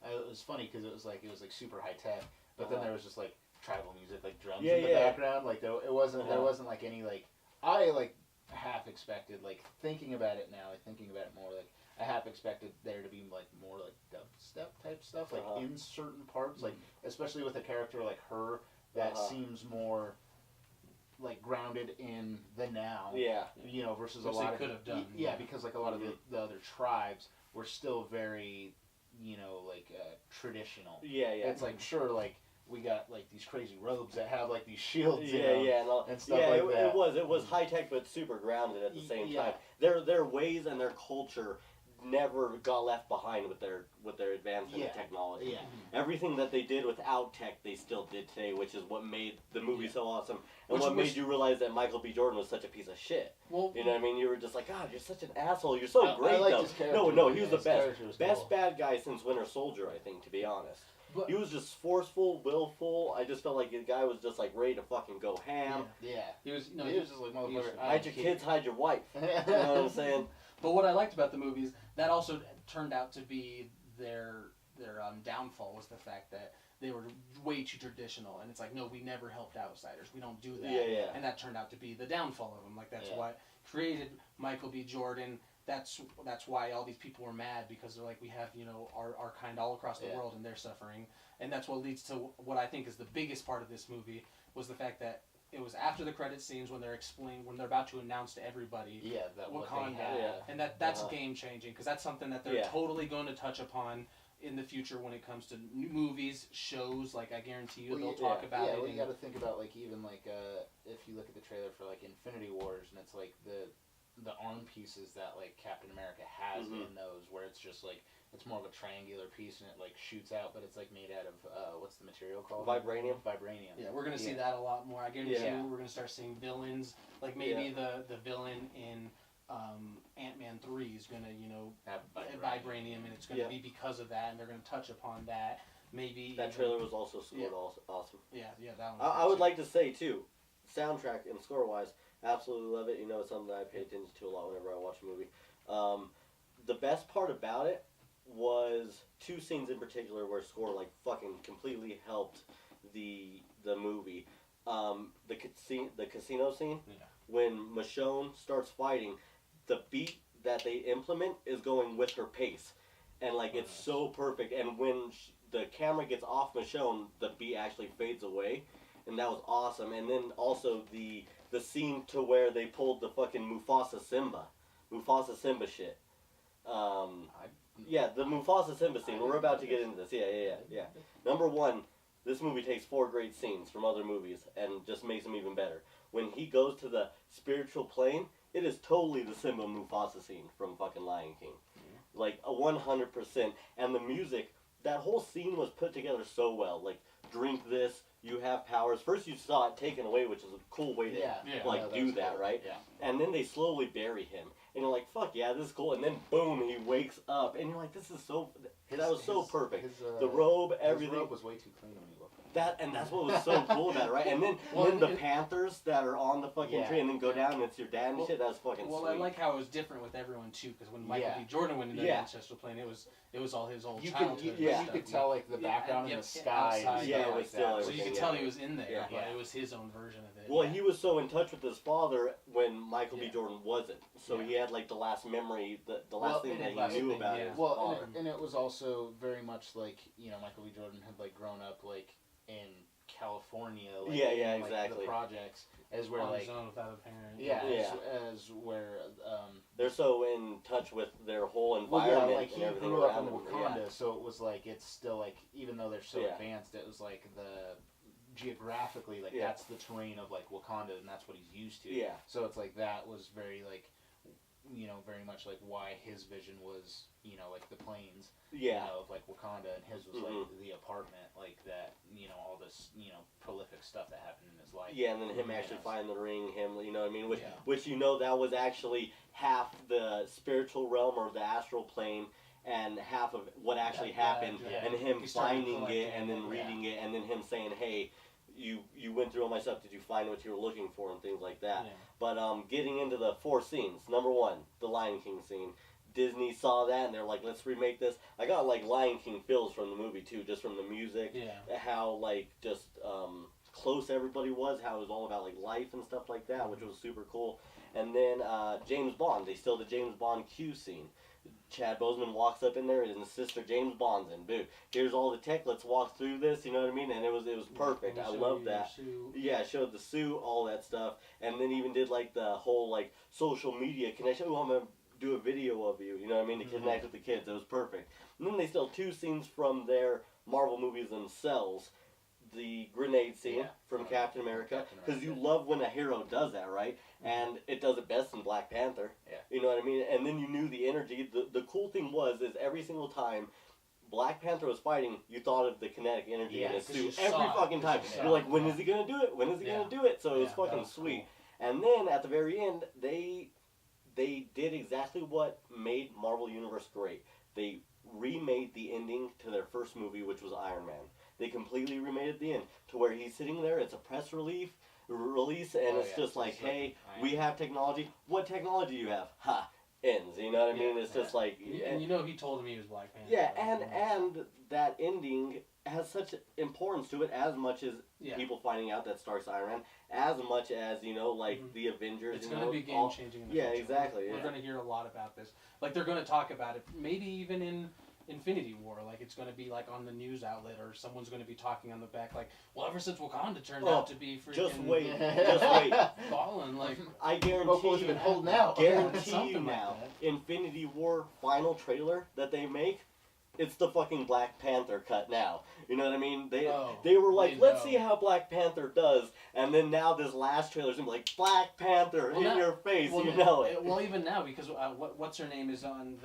C: It was funny because it was like super high tech, but then there was just like tribal music, like drums in the background. Like there wasn't like any like I like half expected like thinking about it now, like thinking about it more, like I half expected there to be like more like dubstep type stuff, like in certain parts, like especially with a character like her that seems more like grounded in the now. Yeah. You know, versus
B: which
C: a lot
B: they could have done.
C: Yeah, because like a lot of the other tribes were still very, you know, like traditional.
A: Yeah.
C: It's like sure like we got like these crazy robes that have like these shields and stuff
A: like
C: that.
A: It was high tech but super grounded at the same time. Their ways and their culture never got left behind with their advancement in technology.
C: Yeah.
A: Everything that they did without tech they still did today, which is what made the movie so awesome and what made you realize that Michael B. Jordan was such a piece of shit. Well, you know what I mean? You were just like, God, you're such an asshole. You're so great though. No, he was the best. Best bad guy since Winter Soldier, I think, to be honest. But he was just forceful, willful. I just felt like the guy was just like ready to fucking go ham.
C: Yeah. He was just like,
A: motherfucker, hide your kids, hide your wife. You know what I'm saying?
B: But what I liked about the movies, that also turned out to be their downfall, was the fact that they were way too traditional. And it's like, no, we never helped outsiders. We don't do that.
A: Yeah.
B: And that turned out to be the downfall of them. Like, that's what created Michael B. Jordan. That's why all these people were mad, because they're like, we have, you know, our kind all across the world and they're suffering. And that's what leads to what I think is the biggest part of this movie, was the fact that it was after the credit scenes when they're about to announce to everybody
C: that
B: Wakanda, and that's game changing because that's something that they're totally going to touch upon in the future when it comes to new movies, shows. Like I guarantee you, they'll talk about it.
C: Yeah, well, you got to think about like even like if you look at the trailer for like Infinity Wars, and it's like the arm pieces that like Captain America has in those, where it's just like it's more of a triangular piece and it like shoots out, but it's like made out of what's the material called?
A: Vibranium.
B: Yeah, we're gonna see that a lot more. I guarantee you, we're gonna start seeing villains. Like maybe the villain in Ant-Man 3 is gonna have vibranium, and it's gonna be because of that, and they're gonna touch upon that. Maybe
A: that trailer was also scored awesome.
B: Yeah, that one.
A: I would like to say too, soundtrack and score wise, absolutely love it. It's something that I pay attention to a lot whenever I watch a movie. The best part about it was two scenes in particular where score like fucking completely helped the movie. The casino scene when Michonne starts fighting, the beat that they implement is going with her pace, and like it's so perfect. And when the camera gets off Michonne, the beat actually fades away, and that was awesome. And then also the scene to where they pulled the fucking Mufasa Simba shit. The Mufasa Simba scene. We're about to get into this. Yeah. Number one, this movie takes 4 great scenes from other movies and just makes them even better. When he goes to the spiritual plane, it is totally the Simba Mufasa scene from fucking Lion King. Like, 100%. And the music, that whole scene was put together so well. Like, drink this, you have powers. First you saw it taken away, which is a cool way to do that, cool. Right? Yeah. And then they slowly bury him. And you're like, fuck yeah, this is cool. And then boom, he wakes up. And you're like, this is so... That was so perfect. The robe, everything.
C: His robe was way too clean when he woke up.
A: And that's what was so cool about it, right? And then the Panthers that are on the fucking tree and then go down and it's your dad and shit, that's fucking sweet.
B: I like how it was different with everyone too, because when Michael B. Jordan went into the ancestral plane, it was all his old childhood.
C: You could tell like the background in the sky.
B: Outside,
A: it was still
B: so you could tell he was in there, but it was his own version of it.
A: Well, he was so in touch with his father when Michael B. Jordan wasn't. So he had like the last memory, the last thing that he knew about his father.
C: And it was also very much like, Michael B. Jordan had like grown up like in California, like,
A: exactly.
C: The projects, as where
B: on
C: like
B: his own without a parent.
C: As where
A: they're so in touch with their whole environment.
C: Like
A: and everything
C: grew up
A: around
C: in Wakanda, so it was like it's still like even though they're so advanced, it was like the geographically like that's the terrain of like Wakanda, and that's what he's used to.
A: Yeah.
C: So it's like that was very like very much like why his vision was like the plains. Of like Wakanda, and his was like the apartment, like that, all this, prolific stuff that happened in his life.
A: Yeah, and then him actually finding the ring, you know what I mean? Which that was actually half the spiritual realm or the astral plane, and half of what actually happened, and him finding it, and then reading it, and then him saying, hey, you went through all my stuff, did you find what you were looking for, and things like that. But getting into the 4 scenes, number 1, the Lion King scene. Disney saw that and they're like, let's remake this. I got like Lion King feels from the movie too, just from the music, how like just close everybody was, how it was all about like life and stuff like that, which was super cool. And then James Bond, they still the James Bond Q scene. Chad Boseman walks up in there and his sister James Bond's in. Dude, here's all the tech. Let's walk through this. You know what I mean? And it was perfect. I love that. Yeah, showed the suit, all that stuff, and then even did like the whole like social media connection. Oh, I'm gonna do a video of you. You know what I mean? To connect with the kids. It was perfect. And then they still 2 scenes from their Marvel movies themselves. The grenade scene from Captain America, because you love when a hero does that, right? And it does it best in Black Panther. You know what I mean? And then you knew the energy. The cool thing is every single time Black Panther was fighting, you thought of the kinetic energy in his suit every fucking time. You're like, when is he gonna do it? When is he gonna do it? So it was fucking sweet. Cool. And then at the very end, they did exactly what made Marvel Universe great. They remade the ending to their first movie, which was Iron Man. They completely remade it at the end to where he's sitting there. It's a press release, and it's just like, hey, we have technology. What technology do you have? Ha! Ends. You know what I mean? It's just like...
B: And he told him he was Black Panther.
A: Yeah, and that ending has such importance to it, as much as people finding out that Stark's Iron Man, as much as, the Avengers.
B: It's going to be game-changing in the future.
A: Exactly.
B: We're going to hear a lot about this. Like, they're going to talk about it. Maybe even in Infinity War. Like it's going to be like on the news outlet or someone's going to be talking on the back like, well, ever since Wakanda turned out to be freaking
A: just wait.
B: fallen. Like
A: I guarantee
C: Goku's
A: you,
C: been holding out.
A: guarantee you
B: Something like
A: now,
B: that.
A: Infinity War final trailer that they make, it's the fucking Black Panther cut now. You know what I mean? They were like, let's see how Black Panther does, and then now this last trailer's gonna be like Black Panther in your face.
B: Well,
A: you know it.
B: Well, even now because what's her name is on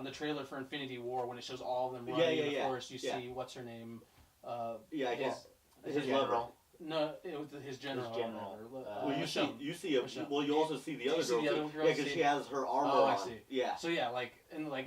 B: the trailer for Infinity War when it shows all of them running in the forest. You see what's her name?
A: I guess his
C: general.
B: No, it was his general.
A: Well, you see well, you also see the other girl.
B: Girl
A: Yeah, because she has her armor
B: on.
A: on.
B: I see.
A: Yeah.
B: So yeah, like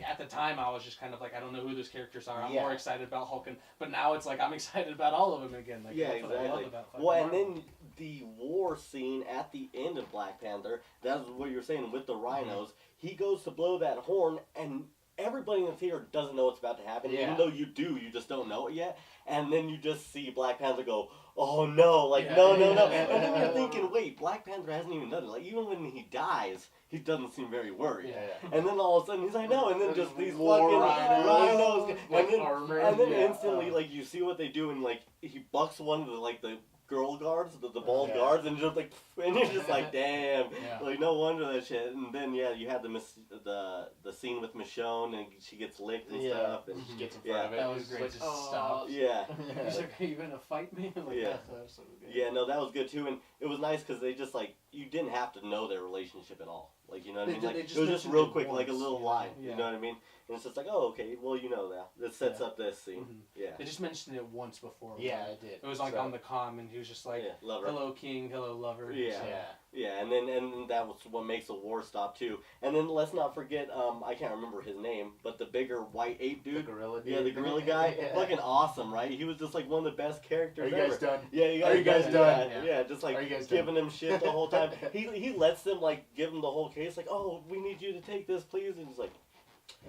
B: at the time, I was just kind of like, I don't know who those characters are. I'm more excited about Hulk, but now it's like I'm excited about all of them again. Like,
A: yeah,
B: that's
A: exactly.
B: what I love about
A: Well, and
B: Marvel.
A: then the war scene at the end of Black Panther. That's what you're saying with the rhinos. He goes to blow that horn, and everybody in the theater doesn't know what's about to happen.
C: Yeah.
A: Even though you do, you just don't know it yet. And then you just see Black Panther go, oh no, like no. And then you're thinking, wait, Black Panther hasn't even done it. Like even when he dies, he doesn't seem very worried.
C: Yeah.
A: And then all of a sudden he's like, no, and then just these
C: War
A: fucking
C: rhinos,
A: rhinos, and then
C: yeah.
A: instantly like you see what they do, and like he bucks one of the girl guards, the bald guards, and just like, and you're just like, damn, like no wonder that shit. And then you had the scene with Michonne, and she gets licked and stuff, and
C: she gets in front of it.
B: That was great. Just stop.
A: Yeah.
B: He's like, are you gonna fight me? Like, that was so good.
A: Yeah, no, that was good too, and it was nice because they just like you didn't have to know their relationship at all. Like you know what I mean? Like it was just real quick, like a little line. You know what I mean? And it's just like, oh, okay, well, you know that. This sets up this scene.
B: Mm-hmm.
A: Yeah.
B: They just mentioned it once before.
C: Yeah, it did.
B: It was like on the comm, and he was just like,
A: lover.
B: hello, king, hello, lover.
A: Yeah, and then that was what makes the war stop too. And then let's not forget, I can't remember his name, but the bigger white ape dude.
C: The gorilla dude.
A: Yeah, the gorilla guy. Fucking awesome, right? He was just like one of the best characters
C: ever. Are you guys done?
A: Yeah,
C: Are you guys done?
A: Yeah, just like giving him shit the whole time. He lets them like give him the whole case, like, oh, we need you to take this, please, and he's like,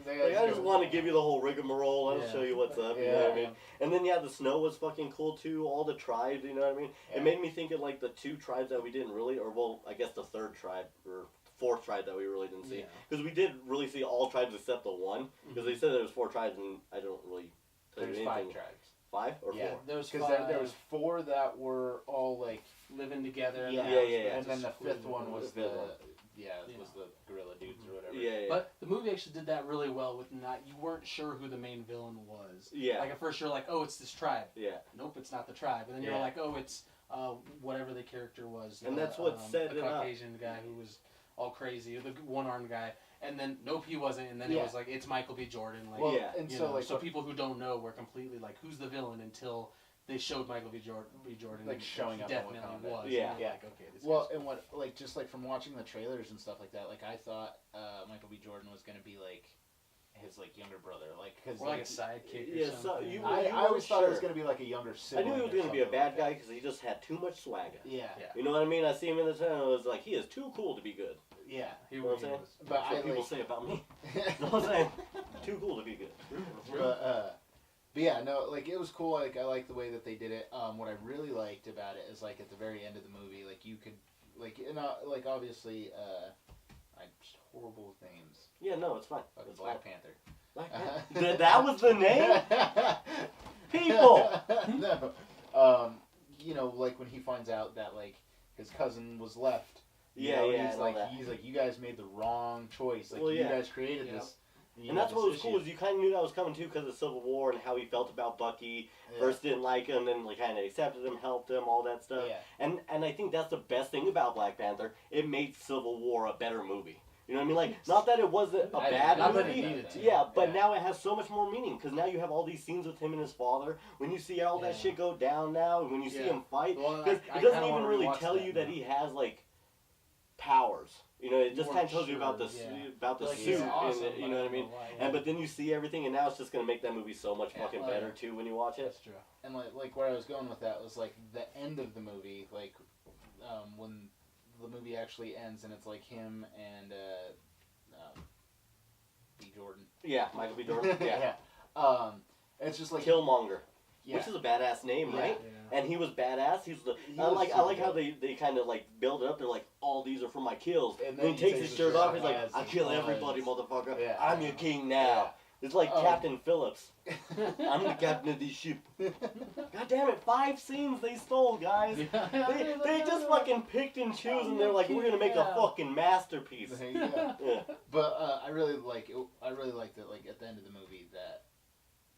A: I just want to give you the whole rigmarole. I'll show you what's up. You know what I mean? And then the snow was fucking cool too. All the tribes, you know what I mean? It made me think of like the two tribes that we didn't really, or well, I guess the third tribe or fourth tribe that we really didn't see, because we did really see all tribes except the one. Because they said there was 4 tribes, and I don't really.
C: There's 5 tribes.
A: 5 or 4?
B: There was
C: because there was 4 that were all like
B: living together.
A: Yeah.
C: And then the 5th one was the gorilla dudes or whatever.
A: Yeah.
B: But the movie actually did that really well with you weren't sure who the main villain was.
A: Yeah.
B: Like at first you're like, oh, it's this tribe.
A: Yeah.
B: Nope, it's not the tribe. And then you're like, oh, it's whatever the character was.
A: And that's what set it up.
B: The Caucasian guy who was all crazy, the one-armed guy. And then nope, he wasn't. And then it was like, it's Michael B. Jordan. Like,
C: and so
B: so people who don't know were completely like, who's the villain until they showed Michael B. Jordan
C: like showing up.
B: Definitely was.
A: Yeah.
B: Like, okay, this
C: and what like just like from watching the trailers and stuff like that, like I thought Michael B. Jordan was gonna be like his like younger brother, like because
B: like a sidekick. Or something.
C: I always thought it was gonna be like a younger sibling.
A: I knew he was gonna be a bad guy because he just had too much swagger.
C: Yeah.
A: You know what I mean? I see him in the trailer, and I was like, he is too cool to be good.
C: Yeah.
A: You know what I'm saying?
C: But
A: That's what people say about me. You know what I'm saying? Too cool to be good.
C: But yeah, no, like it was cool. Like I like the way that they did it. What I really liked about it is like at the very end of the movie, like you could, like obviously, I just horrible with names.
A: Yeah, no, it's fine.
C: Fucking
A: It's
C: Black
A: fine.
C: Panther.
A: Black Panther. That was the name. People.
C: No. You know, like when he finds out that like his cousin was left. He's like, you guys made the wrong choice. Like you guys created this.
A: And that's what was cool is you kind of knew that was coming too because of Civil War and how he felt about Bucky. First didn't like him, then like kind of accepted him, helped him, all that stuff.
C: Yeah.
A: And I think that's the best thing about Black Panther. It made Civil War a better movie. You know what I mean? Like, not that it wasn't a bad
B: not
A: movie.
B: That it needed to.
A: Yeah, but now it has so much more meaning because now you have all these scenes with him and his father. When you see all that shit go down now, and when you see him fight, because it doesn't even really tell you that he has like powers. You know, it just kind of tells you about the suit.
B: Awesome,
A: and, you know what I mean? And but then you see everything, and now it's just gonna make that movie so much fucking better too when you watch it.
B: That's true.
C: And like where I was going with that was like the end of the movie, like when the movie actually ends, and it's like him and B. Jordan.
A: Yeah, Michael B. Jordan. Yeah.
C: It's just like
A: Killmonger.
C: Yeah.
A: Which is a badass name, right?
B: Yeah.
A: And he was badass. I like how they kind of like build it up. They're like, all these are for my kills. And then he takes his shirt off. He's like, I kill everybody, motherfucker.
C: Yeah.
A: I'm your king now. It's like Captain Phillips. I'm the captain of this ship. God damn it, 5 scenes they stole, guys. They just fucking picked and choose, and they're like, we're gonna make a fucking masterpiece.
C: Yeah. But I really like it. I really liked it. Like at the end of the movie, that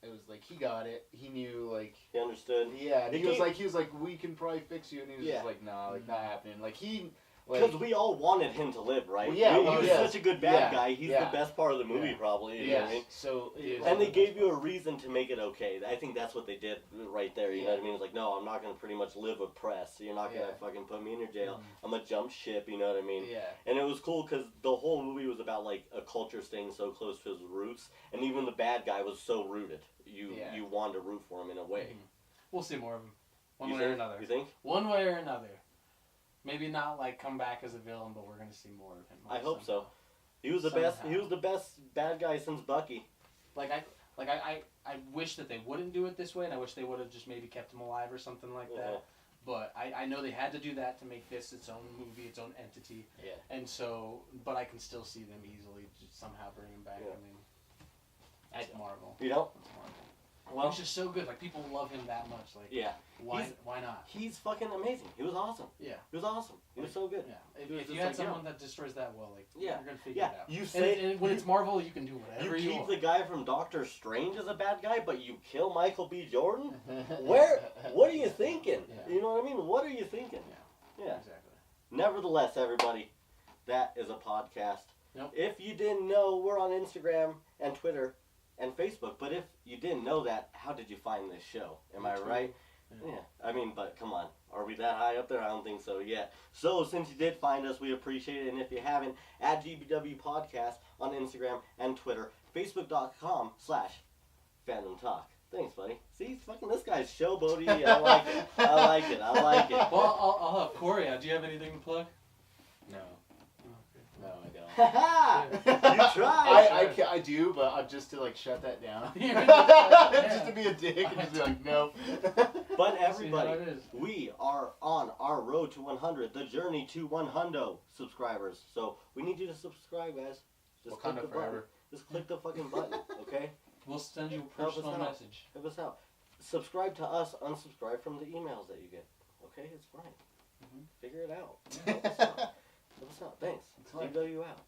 C: it was like he got it. He knew, like
A: He understood.
C: Yeah, and he was like, we can probably fix you, and he was just like, nah, like not happening. Like he.
A: Because we all wanted him to live, right?
C: Well, yeah,
A: he was such a good bad guy. He's the best part of the movie, probably. You know what I mean?
C: So,
A: and they gave you a reason to make it okay. I think that's what they did right there. You know what I mean? It's like, no, I'm not gonna pretty much live oppressed. You're not gonna fucking put me in your jail. I'm gonna jump ship. You know what I mean?
C: Yeah.
A: And it was cool because the whole movie was about like a culture staying so close to his roots, and even the bad guy was so rooted. You wanted to root for him in a way.
B: We'll see more of him, one way or another.
A: You think?
B: One way or another. Maybe not like come back as a villain, but we're gonna see more of him.
A: I hope so. He was the best. He was the best bad guy since Bucky.
B: I wish that they wouldn't do it this way, and I wish they would have just maybe kept him alive or something like that. But I know they had to do that to make this its own movie, its own entity.
C: Yeah.
B: And so, but I can still see them easily just somehow bring him back.
A: Yeah.
B: I mean, it's Marvel.
A: You know?
B: It's Marvel.
A: Well,
B: he's just so good. Like people love him that much. Like why not?
A: He's fucking amazing. He was awesome.
B: Yeah.
A: He was awesome. He was so good.
B: Yeah. If you had someone that destroys that well, like you're gonna figure it out.
A: You say
B: and when it's Marvel, you can do whatever you want.
A: You keep the guy from Doctor Strange as a bad guy, but you kill Michael B. Jordan? What are you thinking?
B: Yeah.
A: You know what I mean? What are you thinking? Yeah.
B: Exactly.
A: Nevertheless, everybody, that is a podcast.
B: Nope.
A: If you didn't know, we're on Instagram and Twitter and Facebook. But if you didn't know that, how did you find this show? Am I right? Yeah. I mean, but come on. Are we that high up there? I don't think so yet. So, since you did find us, we appreciate it. And if you haven't, add GBW Podcast on Instagram and Twitter. Facebook.com/Fandom Talk. Thanks, buddy. See, fucking this guy's showboaty. I like it. I like it. I like it.
B: Well, I'll have Cory. Do you have anything to plug?
C: No. No, I don't.
A: Ha You tried.
C: I do, but just to like shut that down. Just to be a dick and just be like, nope.
A: But everybody, we are on our road to 100, the journey to 100 subscribers. So we need you to subscribe, guys. Just click the button. Just click the fucking button, okay?
B: We'll send you a personal message.
A: Help us out. Subscribe to us. Unsubscribe from the emails that you get. Okay, it's fine. Figure it out. Help us out. Help us out. Thanks. GW out.